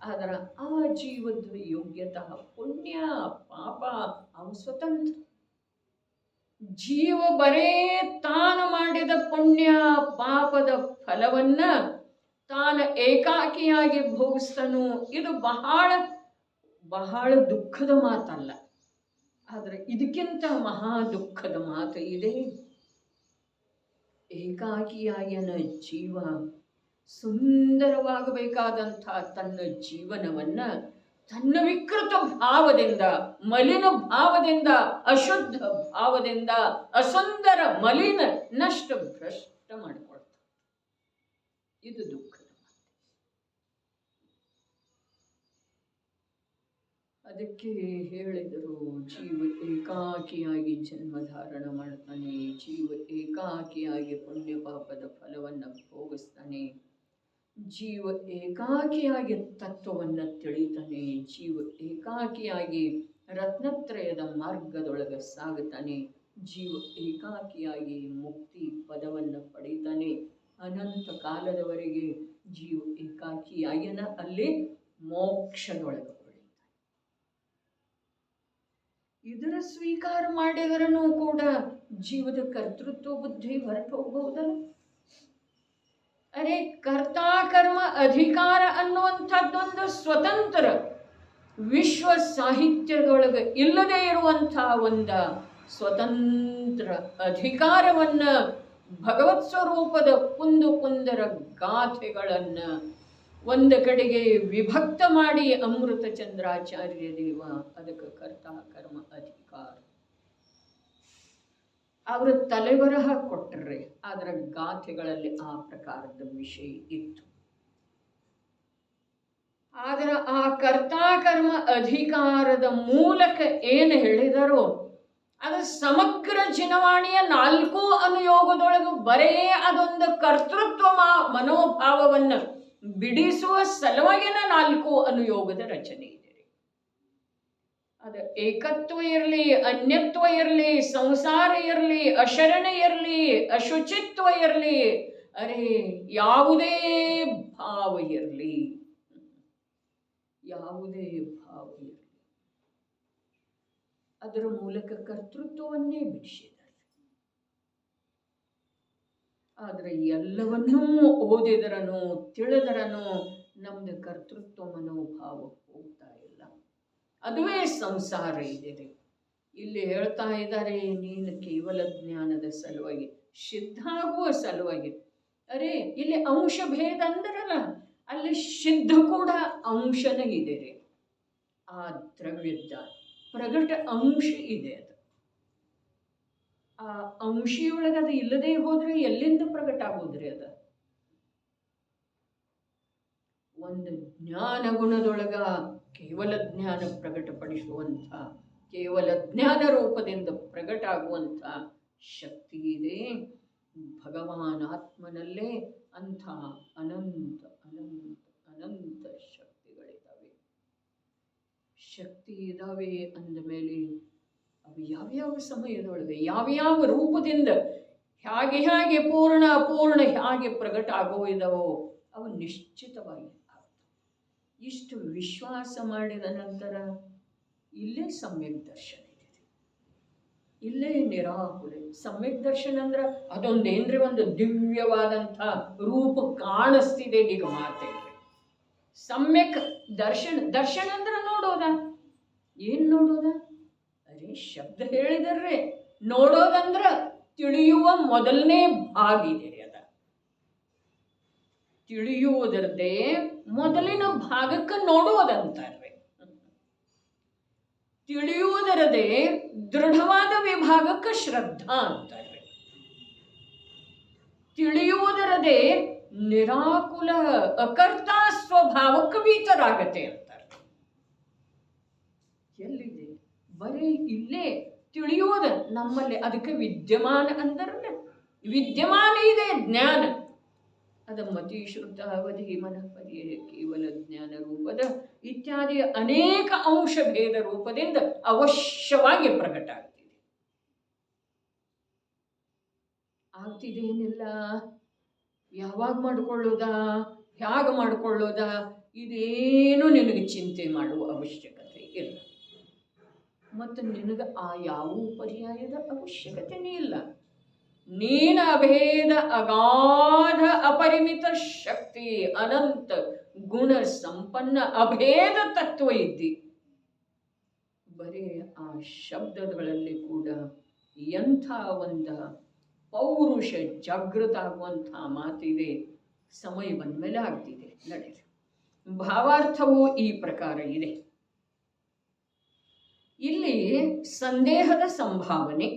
Speaker 1: ಆದ್ರೆ ಆ ಜೀವದ ಯೋಗ್ಯತಾ, ಪುಣ್ಯ ಪಾಪ ಅವು ಸ್ವತಂತ್ರ. ಜೀವ ಬರೇ ತಾನು ಮಾಡಿದ ಪುಣ್ಯ ಪಾಪದ ಫಲವನ್ನ ತಾನು ಏಕಾಕಿಯಾಗಿ ಭೋಗಿಸ್ತಾನು. ಇದು ಬಹಳ ಬಹಳ ದುಃಖದ ಮಾತಲ್ಲ, ಆದ್ರೆ ಇದಕ್ಕಿಂತ ಮಹಾ ದುಃಖದ ಮಾತು ಇದೆ. ಏಕಾಕಿಯಾಯನ ಜೀವ ಸುಂದರವಾಗಬೇಕಾದಂಥ ತನ್ನ ಜೀವನವನ್ನ ತನ್ನ ವಿಕೃತ ಭಾವದಿಂದ, ಮಲಿನ ಭಾವದಿಂದ, ಅಶುದ್ಧ ಭಾವದಿಂದ, ಅಸುಂದರ ಮಲಿನ ನಷ್ಟ ಭ್ರಷ್ಟ ಮಾಡಿಕೊಳ್ತ. ಇದು ದುಃಖದ ಮಾತು. ಅದಕ್ಕೆ ಹೇಳಿದರು, ಜೀವ ಏಕಾಕಿಯಾಗಿ ಜನ್ಮಧಾರಣ ಮಾಡ್ತಾನೆ, ಜೀವ ಏಕಾಕಿಯಾಗಿ ಪುಣ್ಯ ಪಾಪದ ಫಲವನ್ನು ಭೋಗಿಸ್ತಾನೆ, ಜೀವ ಏಕಾಕಿಯಾಗಿ ತತ್ವವನ್ನು ತಿಳಿತಾನೆ, ಜೀವ ಏಕಾಕಿಯಾಗಿ ರತ್ನತ್ರಯದ ಮಾರ್ಗದೊಳಗೆ ಸಾಗುತ್ತಾನೆ, ಜೀವ ಏಕಾಕಿಯಾಗಿ ಮುಕ್ತಿ ಪದವನ್ನು ಪಡೀತಾನೆ. ಅನಂತ ಕಾಲದವರೆಗೆ ಜೀವ ಏಕಾಕಿಯಾಗಿನ ಅಲ್ಲಿ ಮೋಕ್ಷದೊಳಗೆ. ಇದರ ಸ್ವೀಕಾರ ಮಾಡಿದರನು ಕೂಡ ಜೀವದ ಕರ್ತೃತ್ವ ಬುದ್ಧಿ ಹೊರಟು ಹೋಗಬಹುದಲ್ಲ. ಅರೆ ಕರ್ತಾಕರ್ಮ ಅಧಿಕಾರ ಅನ್ನುವಂಥದ್ದೊಂದು ಸ್ವತಂತ್ರ ವಿಶ್ವ ಸಾಹಿತ್ಯದೊಳಗೆ ಇಲ್ಲದೆ ಇರುವಂಥ ಒಂದು ಸ್ವತಂತ್ರ ಅಧಿಕಾರವನ್ನ ಭಗವತ್ ಸ್ವರೂಪದ ಕುಂದು ಕುಂದರ ಗಾಥೆಗಳನ್ನ ಒಂದು ಕಡೆಗೆ ವಿಭಕ್ತ ಮಾಡಿ ಅಮೃತ ಚಂದ್ರಾಚಾರ್ಯ ದೇವ ಅದಕ್ಕೆ ಕರ್ತಾ ಕರ್ಮ ಅಧಿಕಾರ ಅವರ ತಲೆಬರಹ ಕೊಟ್ಟರೆ, ಅದರ ಗಾಥೆಗಳಲ್ಲಿ ಆ ಪ್ರಕಾರದ ವಿಷಯ ಇತ್ತು. ಆದರೆ ಆ ಕರ್ತಾಕರ್ಮ ಅಧಿಕಾರದ ಮೂಲಕ ಏನು ಹೇಳಿದರೋ ಅದು ಸಮಗ್ರ ಜಿನವಾಣಿಯ 4 ಅನುಯೋಗದೊಳಗೆ ಬರೇ ಅದೊಂದು ಕರ್ತೃತ್ವ ಮನೋಭಾವವನ್ನು ಬಿಡಿಸುವ ಸಲುವಾಗಿನ 4 ಅನುಯೋಗದ ರಚನೆ ಇದೆ. ಅದು ಏಕತ್ವ ಇರಲಿ, ಅನ್ಯತ್ವ ಇರಲಿ, ಸಂಸಾರ ಇರಲಿ, ಅಶರಣ ಇರಲಿ, ಅಶುಚಿತ್ವ ಇರಲಿ, ಅರೆ ಯಾವುದೇ ಭಾವ ಇರಲಿ, ಯಾವುದೇ ಭಾವ ಇರಲಿ, ಅದರ ಮೂಲಕ ಕರ್ತೃತ್ವವನ್ನೇ ಬಿಡಿಸಿದ್ದಾರೆ. ಆದರೆ ಎಲ್ಲವನ್ನೂ ಓದಿದರನು ತಿಳಿದರನು ನಮ್ದು ಕರ್ತೃತ್ವ ಮನೋಭಾವ ಹೋಗ್ತಾ ಇಲ್ಲ. ಅದುವೇ ಸಂಸಾರ ಇದೆ. ಇಲ್ಲಿ ಹೇಳ್ತಾ ಇದ್ದಾರೆ, ನೀನು ಕೇವಲ ಜ್ಞಾನದ ಸಲುವಾಗಿ, ಸಿದ್ಧ ಆಗುವ ಸಲುವಾಗಿ. ಅರೆ ಇಲ್ಲಿ ಅಂಶ ಭೇದ ಅಂದ್ರಲ್ಲ, ಅಲ್ಲಿ ಸಿದ್ಧ ಕೂಡ ಅಂಶನೇ ಇದೆ ರೀ. ಆ ದ್ರವ್ಯದ ಪ್ರಗಟ ಅಂಶ ಇದೆ. ಅದು ಆ ಅಂಶಿಯೊಳಗೆ ಅದು ಇಲ್ಲದೆ ಹೋದ್ರೆ ಎಲ್ಲಿಂದ ಪ್ರಗಟ ಆಗೋದ್ರಿ? ಅದ ಒಂದು ಜ್ಞಾನ ಗುಣದೊಳಗ ಕೇವಲ ಜ್ಞಾನ ಪ್ರಕಟಪಡಿಸುವಂಥ, ಕೇವಲ ಜ್ಞಾನ ರೂಪದಿಂದ ಪ್ರಕಟ ಆಗುವಂಥ ಶಕ್ತಿ ಇದೆ. ಭಗವಾನ್ ಆತ್ಮನಲ್ಲೇ ಅಂಥ ಅನಂತ ಅನಂತ ಅನಂತ ಶಕ್ತಿಗಳಿದ್ದಾವೆ. ಶಕ್ತಿ ಇದ್ದಾವೆ ಅಂದ ಮೇಲೆ ಅವು ಯಾವ್ಯಾವ ಸಮಯದೊಳಗೆ ಯಾವ್ಯಾವ ರೂಪದಿಂದ ಹೇಗೆ ಹೇಗೆ ಪೂರ್ಣ ಅಪೂರ್ಣ ಹೇಗೆ ಪ್ರಕಟ ಆಗುವುದವೋ ಅವು ನಿಶ್ಚಿತವಾಗಿ ಇಷ್ಟು ವಿಶ್ವಾಸ ಮಾಡಿದ ನಂತರ ಇಲ್ಲೇ ಸಮ್ಯಕ್ ದರ್ಶನ ಇದೆ, ಇಲ್ಲೇ ನಿರಾಕುಲೆ. ಸಮ್ಯಕ್ ದರ್ಶನ ಅಂದ್ರೆ ಅದೊಂದೇನ್ರಿ ಒಂದು ದಿವ್ಯವಾದಂಥ ರೂಪ ಕಾಣಿಸ್ತಿದೆ ಈಗ ಮಾತೇನ್ರಿ. ಸಮ್ಯಕ್ ದರ್ಶನ, ದರ್ಶನ ಅಂದ್ರೆ ನೋಡೋದ. ಏನ್ ನೋಡೋದ? ಅರೆ ಶಬ್ದ ಹೇಳಿದರ್ರೆ ನೋಡೋದಂದ್ರ ತಿಳಿಯುವ ಮೊದಲನೇ ಭಾಗ ಇದೆ ಅದ. ತಿಳಿಯುವುದರದೇ ಮೊದಲಿನ ಭಾಗಕ್ಕೆ ನೋಡುವುದಂತಾರ್ರಿ. ತಿಳಿಯುವುದರದೇ ದೃಢವಾದ ವಿಭಾಗಕ್ಕೆ ಶ್ರದ್ಧಾ ಅಂತಾರ್ರಿ. ತಿಳಿಯುವುದರದೇ ನಿರಾಕುಲ ಅಕರ್ತ ಸ್ವಭಾವಕ್ಕೆ ವೀತರಾಗತೆ ಅಂತಾರೆ. ಎಲ್ಲಿದೆ? ಬರೀ ಇಲ್ಲೇ ತಿಳಿಯುವುದ ನಮ್ಮಲ್ಲಿ. ಅದಕ್ಕೆ ವಿದ್ಯಮಾನ ಅಂದರಲ್ಲ, ವಿದ್ಯಮಾನ ಇದೆ ಜ್ಞಾನ. ಅದ ಮತಿ ಶ್ರುತ ಅವಧಿ ಮನಃಪರ್ಯಯ ಕೇವಲ ಜ್ಞಾನ ರೂಪದ ಇತ್ಯಾದಿ ಅನೇಕ ಅಂಶ ಭೇದ ರೂಪದಿಂದ ಅವಶ್ಯವಾಗಿ ಪ್ರಕಟ ಆಗ್ತಿದೆ. ಆಗ್ತಿದೇನಿಲ್ಲ. ಯಾವಾಗ ಮಾಡಿಕೊಳ್ಳೋದ, ಹೇಗೆ ಮಾಡಿಕೊಳ್ಳೋದ, ಇದೇನು ನಿನಗೆ ಚಿಂತೆ ಮಾಡುವ ಅವಶ್ಯಕತೆ ಇಲ್ಲ. ಮತ್ತು ನಿನಗೆ ಆ ಯಾವ ಪರ್ಯಾಯದ ಅವಶ್ಯಕತೆನೇ ಇಲ್ಲ. ನೀನ ಅಭೇದ ಅಗಾಧ ಅಪರಿಮಿತ ಶಕ್ತಿ ಅನಂತ ಗುಣ ಸಂಪನ್ನ ಅಭೇದ ತತ್ವ ಇದ್ದಿ. ಬರೀ ಆ ಶಬ್ದಗಳಲ್ಲಿ ಕೂಡ ಎಂಥ ಒಂದು ಪೌರುಷ ಜಾಗೃತ ಆಗುವಂಥ ಮಾತಿದೆ. ಸಮಯ ಬಂದ ಮೇಲೆ ಆಗ್ತಿದೆ, ನಡೆಯಿರಿ. ಭಾವಾರ್ಥವು ಈ ಪ್ರಕಾರ ಇದೆ. ಇಲ್ಲಿ ಸಂದೇಹದ ಸಂಭಾವನೆ.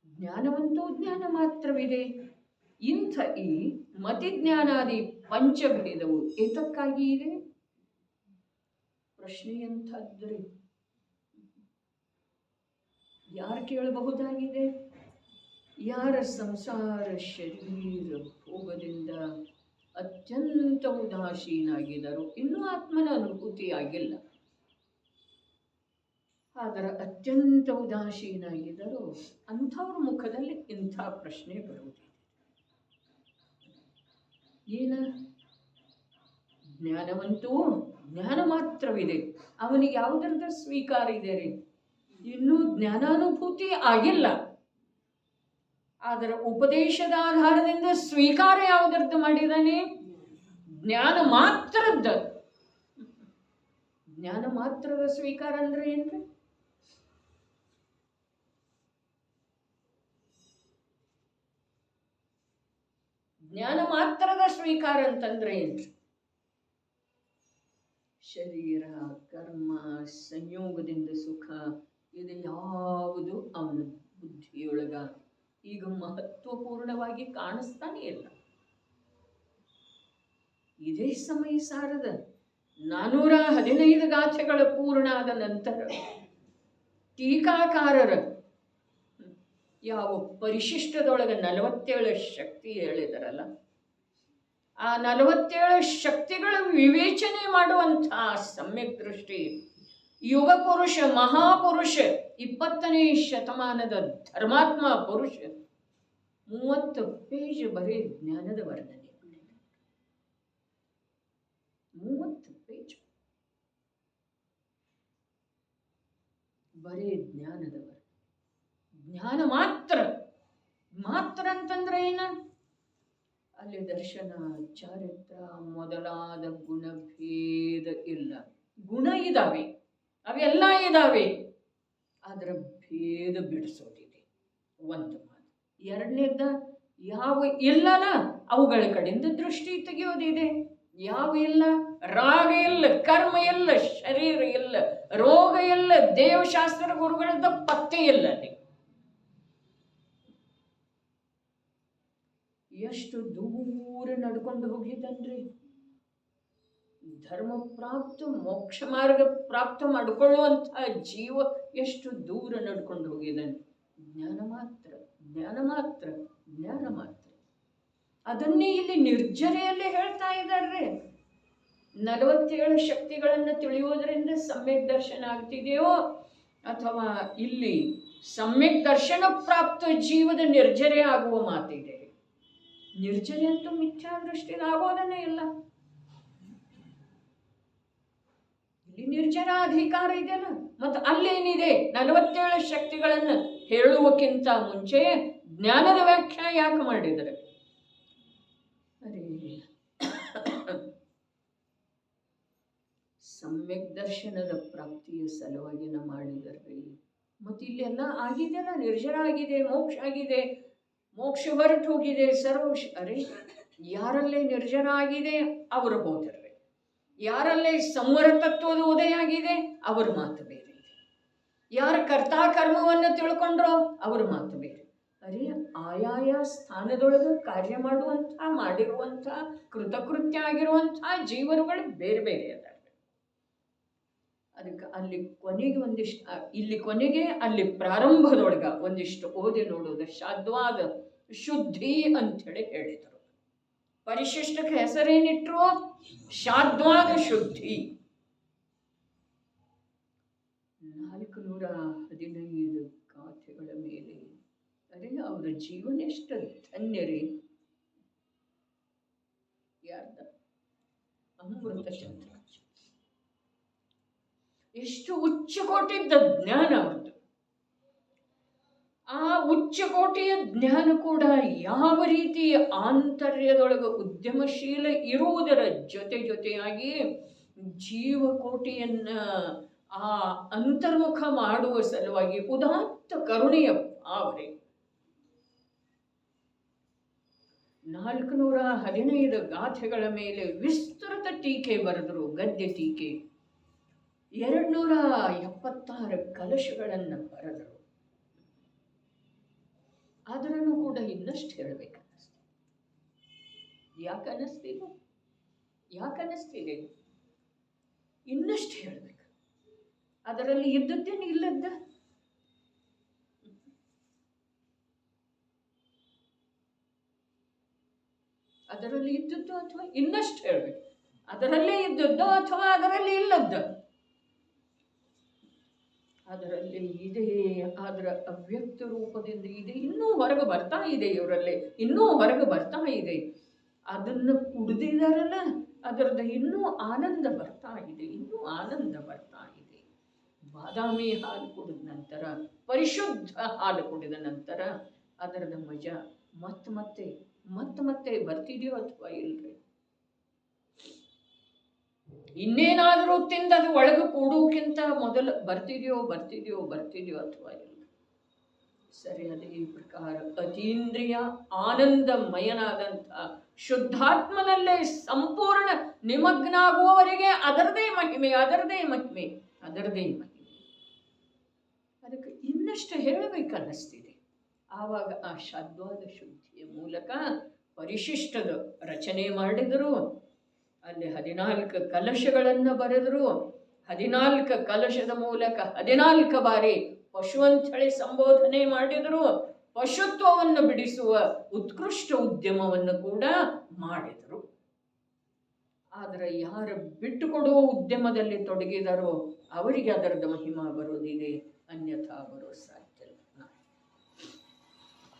Speaker 1: ಜ್ಞಾನವಂತೂ ಜ್ಞಾನ ಮಾತ್ರವಿದೆ. ಇಂಥ ಈ ಮತಿಜ್ಞಾನಾದಿ ಪಂಚಭೇದವು ಏತಕ್ಕಾಗಿ ಇದೆ? ಪ್ರಶ್ನೆ ಎಂಥದ್ರಿ? ಯಾರು ಕೇಳಬಹುದಾಗಿದೆ? ಯಾರ ಸಂಸಾರ ಶರೀರ ಭೋಗದಿಂದ ಅತ್ಯಂತ ಉದಾಸೀನಾಗಿದ್ದರು, ಇನ್ನೂ ಆತ್ಮನ ಅನುಭೂತಿ ಆಗಿಲ್ಲ, ಆದರೆ ಅತ್ಯಂತ ಉದಾಸೀನಾಗಿದ್ದರು, ಅಂಥವ್ರ ಮುಖದಲ್ಲಿ ಇಂಥ ಪ್ರಶ್ನೆ ಬರುವುದಿಲ್ಲ. ಏನ? ಜ್ಞಾನವಂತೂ ಜ್ಞಾನ ಮಾತ್ರವಿದೆ, ಅವನಿಗೆ ಯಾವುದರದ ಸ್ವೀಕಾರ ಇದೆ ರೀ? ಇನ್ನೂ ಜ್ಞಾನಾನುಭೂತಿ ಆಗಿಲ್ಲ. ಆದರೆ ಉಪದೇಶದ ಆಧಾರದಿಂದ ಸ್ವೀಕಾರ ಯಾವುದರದ್ದು ಮಾಡಿದಾನೆ? ಜ್ಞಾನ ಮಾತ್ರದ್ದ. ಜ್ಞಾನ ಮಾತ್ರದ ಸ್ವೀಕಾರ ಅಂದ್ರೆ ಏನ್ರಿ? ಜ್ಞಾನ ಮಾತ್ರದ ಸ್ವೀಕಾರ ಅಂತಂದ್ರೆ ಏನ್ರಿ? ಶರೀರ ಕರ್ಮ ಸಂಯೋಗದಿಂದ ಸುಖ ಇದು ಯಾವುದು ಅವನ ಬುದ್ಧಿಯೊಳಗ ಈಗ ಮಹತ್ವಪೂರ್ಣವಾಗಿ ಕಾಣಿಸ್ತಾನೆ ಇಲ್ಲ. ಇದೇ ಸಮಯ ಸಾರದ 415 ಗಾಥೆಗಳ ಪೂರ್ಣ ಆದ ನಂತರ ಟೀಕಾಕಾರರ ಯಾವ ಪರಿಶಿಷ್ಟದೊಳಗೆ 47 ಶಕ್ತಿ ಹೇಳಿದಾರಲ್ಲ, ಆ 47 ಶಕ್ತಿಗಳ ವಿವೇಚನೆ ಮಾಡುವಂತಹ ಸಮ್ಯಕ್ ದೃಷ್ಟಿ ಯುಗ ಪುರುಷ ಮಹಾಪುರುಷ 20ನೇ ಶತಮಾನದ ಧರ್ಮಾತ್ಮ ಪುರುಷ 30 ಪೇಜ್ ಬರೀ ಜ್ಞಾನದ ವರ್ಣನೆ. 30 ಪೇಜ್ ಬರೀ ಜ್ಞಾನದ ವರ್ಣನೆ. ಜ್ಞಾನ ಮಾತ್ರ. ಮಾತ್ರ ಅಂತಂದ್ರೆ ಏನ? ಅಲ್ಲಿ ದರ್ಶನ ಚಾರಿತ್ರ ಮೊದಲಾದ ಗುಣಭೇದ ಇಲ್ಲ. ಗುಣ ಇದಾವೆ, ಅವೆಲ್ಲ ಇದಾವೆ, ಅದರ ಭೇದ ಬಿಡಿಸೋದಿದೆ. ಒಂದು ಮಾತು. ಎರಡನೇದ ಯಾವ ಇಲ್ಲನ ಅವುಗಳ ಕಡೆಯಿಂದ ದೃಷ್ಟಿ ತೆಗೆಯೋದಿದೆ. ಯಾವ ಇಲ್ಲ? ರಾಗ ಇಲ್ಲ, ಕರ್ಮ ಇಲ್ಲ, ಶರೀರ ಇಲ್ಲ, ರೋಗ ಇಲ್ಲ, ದೇವಶಾಸ್ತ್ರ ಗುರುಗಳದ ಪತ್ತೆ ಇಲ್ಲ. ಎಷ್ಟು ದೂರ ನಡ್ಕೊಂಡು ಹೋಗಿದ್ದನ್ರಿ. ಧರ್ಮ ಪ್ರಾಪ್ತ ಮೋಕ್ಷ ಮಾರ್ಗ ಪ್ರಾಪ್ತ ಮಾಡಿಕೊಳ್ಳುವಂತಹ ಜೀವ ಎಷ್ಟು ದೂರ ನಡ್ಕೊಂಡು ಹೋಗಿದ್ದಾನೆ. ಜ್ಞಾನ ಮಾತ್ರ, ಜ್ಞಾನ ಮಾತ್ರ, ಜ್ಞಾನ ಮಾತ್ರ. ಅದನ್ನೇ ಇಲ್ಲಿ ನಿರ್ಜರೆಯಲ್ಲೇ ಹೇಳ್ತಾ ಇದ್ದಾರೆ. 47 ಶಕ್ತಿಗಳನ್ನು ತಿಳಿಯುವುದರಿಂದ ಸಮ್ಯಕ್ ದರ್ಶನ ಆಗ್ತಿದೆಯೋ ಅಥವಾ ಇಲ್ಲಿ ಸಮ್ಯಕ್ ದರ್ಶನ ಪ್ರಾಪ್ತ ಜೀವದ ನಿರ್ಜರೆ ಆಗುವ ಮಾತಿದೆ. ನಿರ್ಜರೆ ಅಂತೂ ಮಿಥ್ಯಾ ದೃಷ್ಟಿಯಲ್ಲಿ ಆಗೋದನ್ನೇ ಇಲ್ಲ. ಇಲ್ಲಿ ನಿರ್ಜರ ಅಧಿಕಾರ ಇದೆಯಲ್ಲ, ಮತ್ತು ಅಲ್ಲೇನಿದೆ? 47 ಶಕ್ತಿಗಳನ್ನು ಹೇಳುವಕ್ಕಿಂತ ಮುಂಚೆ ಜ್ಞಾನದ ವ್ಯಾಖ್ಯಾ ಯಾಕೆ ಮಾಡಿದರೆ? ಅರೇ, ಸಮ್ಯಕ್ ದರ್ಶನದ ಪ್ರಾಪ್ತಿಯ ಸಲುವಾಗಿನ ಮಾಡಿದರ್ರಿ. ಮತ್ತು ಇಲ್ಲೆಲ್ಲ ಆಗಿದೆಯಲ್ಲ, ನಿರ್ಜರ ಆಗಿದೆ, ಮೋಕ್ಷ ಆಗಿದೆ, ಮೋಕ್ಷ ಹೊರಟು ಹೋಗಿದೆ, ಅರೆ, ಯಾರಲ್ಲೇ ನಿರ್ಜರ ಆಗಿದೆ ಅವರು ಹೋದರ್ರಿ. ಯಾರಲ್ಲೇ ಸಂವರ ತತ್ವದ ಉದಯ ಆಗಿದೆ ಅವ್ರ ಮಾತು ಬೇರೆ ಇದೆ. ಯಾರ ಕರ್ತಾಕರ್ಮವನ್ನು ತಿಳ್ಕೊಂಡ್ರೋ ಅವ್ರ ಮಾತು ಬೇರೆ. ಅರೆ, ಆಯಾಯ ಸ್ಥಾನದೊಳಗೆ ಕಾರ್ಯ ಮಾಡಿರುವಂಥ ಕೃತಕೃತ್ಯ ಆಗಿರುವಂಥ ಜೀವರುಗಳು ಬೇರೆ ಬೇರೆ ಅದ. ಅದಕ್ಕೆ ಅಲ್ಲಿ ಕೊನೆಗೆ ಒಂದಿಷ್ಟು, ಇಲ್ಲಿ ಕೊನೆಗೆ ಅಲ್ಲಿ ಪ್ರಾರಂಭದೊಳಗ ಒಂದಿಷ್ಟು ಓದಿ ನೋಡೋದು. ಶಾದ್ವಾದ ಶುದ್ಧಿ ಅಂಥೇಳಿ ಹೇಳಿದರು. ಪರಿಶಿಷ್ಟಕ್ಕೆ ಹೆಸರೇನಿಟ್ರು? ಶಾದ್ವಾದ ಶುದ್ಧಿ. 415 ಗಾಥೆಗಳ ಮೇಲೆ. ಅರೆ, ಅವರ ಜೀವನ ಎಷ್ಟು ಧನ್ಯರೇ. ಯಾರ್ದ? ಅಮೃತ ಚಂದ್ರ. ಎಷ್ಟು ಉಚ್ಚಕೋಟಿದ್ದ ಜ್ಞಾನ ಅವ್ರದ್ದು. ಆ ಉಚ್ಚಕೋಟೆಯ ಜ್ಞಾನ ಕೂಡ ಯಾವ ರೀತಿ ಆಂತರ್ಯದೊಳಗೆ ಉದ್ಯಮಶೀಲ ಇರುವುದರ ಜೊತೆಯಾಗಿ ಜೀವಕೋಟಿಯನ್ನ ಆ ಅಂತರ್ಮುಖ ಮಾಡುವ ಸಲುವಾಗಿ ಉದಾತ್ತ ಕರುಣೆಯ ಭಾವನೆ. 415 ಗಾಥೆಗಳ ಮೇಲೆ ವಿಸ್ತೃತ ಟೀಕೆ ಬರೆದರು, ಗದ್ಯ ಟೀಕೆ. 276 ಕಲಶಗಳನ್ನು ಬರೆದರು. ಆದ್ರೂ ಕೂಡ ಇನ್ನಷ್ಟು ಹೇಳಬೇಕನ್ನಿಸ್ತಿದೆ. ಯಾಕನ್ನಿಸ್ತಿದೆ? ಇನ್ನಷ್ಟು ಹೇಳಬೇಕು. ಅದರಲ್ಲಿ ಇದ್ದದ್ದೇನು ಇಲ್ಲದ್ದ? ಅದರಲ್ಲಿ ಇದ್ದದ್ದು ಅಥವಾ ಇನ್ನಷ್ಟು ಹೇಳಬೇಕು? ಅದರಲ್ಲೇ ಇದ್ದದ್ದು ಅಥವಾ ಅದರಲ್ಲಿ ಇಲ್ಲದ್ದ? ಅದರಲ್ಲಿ ಇದೆ, ಅದರ ಅವ್ಯಕ್ತ ರೂಪದಿಂದ ಇದೆ, ಇನ್ನೂ ಹೊರಗೆ ಬರ್ತಾ ಇದೆ. ಇವರಲ್ಲಿ ಇನ್ನೂ ಹೊರಗೆ ಬರ್ತಾ ಇದೆ. ಅದನ್ನು ಕುಡಿದಿದ್ದಾರಲ್ಲ, ಅದರದ್ದು ಇನ್ನೂ ಆನಂದ ಬರ್ತಾ ಇದೆ, ಇನ್ನೂ ಆನಂದ ಬರ್ತಾ ಇದೆ. ಬಾದಾಮಿ ಹಾಲು ಕುಡಿದ ನಂತರ, ಪರಿಶುದ್ಧ ಹಾಲು ಕುಡಿದ ನಂತರ ಅದರದ ಮಜಾ ಮತ್ತೆ ಬರ್ತಿದೆಯೋ ಅಥವಾ ಇಲ್ರಿ? ಇನ್ನೇನಾದರೂ ತಿಂದು ಅದು ಒಳಗೆ ಕೂಡುವುದಕ್ಕಿಂತ ಮೊದಲು ಬರ್ತಿದೆಯೋ ಅಥವಾ ಇಲ್ಲ? ಸರಿ, ಅದೇ ಪ್ರಕಾರ ಅತೀಂದ್ರಿಯ ಆನಂದಮಯನಾದಂಥ ಶುದ್ಧಾತ್ಮನಲ್ಲೇ ಸಂಪೂರ್ಣ ನಿಮಗ್ನಾಗುವವರೆಗೆ ಅದರದೇ ಮಹಿಮೆ. ಅದಕ್ಕೆ ಇನ್ನಷ್ಟು ಹೇಳಬೇಕನ್ನಿಸ್ತಿದೆ. ಆವಾಗ ಆ ಶಾದ್ವಾದ ಶುದ್ಧಿಯ ಮೂಲಕ ಪರಿಶಿಷ್ಟದ ರಚನೆ ಮಾಡಿದರು. ಅಲ್ಲಿ 14 ಕಲಶಗಳನ್ನು ಬರೆದರು. 14 ಕಲಶದ ಮೂಲಕ 14 ಬಾರಿ ಪಶುವಂಥಳಿ ಸಂಬೋಧನೆ ಮಾಡಿದರು. ಪಶುತ್ವವನ್ನು ಬಿಡಿಸುವ ಉತ್ಕೃಷ್ಟ ಉದ್ಯಮವನ್ನು ಕೂಡ ಮಾಡಿದರು. ಆದರೆ ಯಾರು ಬಿಟ್ಟುಕೊಡುವ ಉದ್ಯಮದಲ್ಲಿ ತೊಡಗಿದರೋ ಅವರಿಗೆ ಅದರದ ಮಹಿಮಾ ಬರೋದಿದೆ, ಅನ್ಯಥಾ ಬರೋ ಸಾಧ್ಯ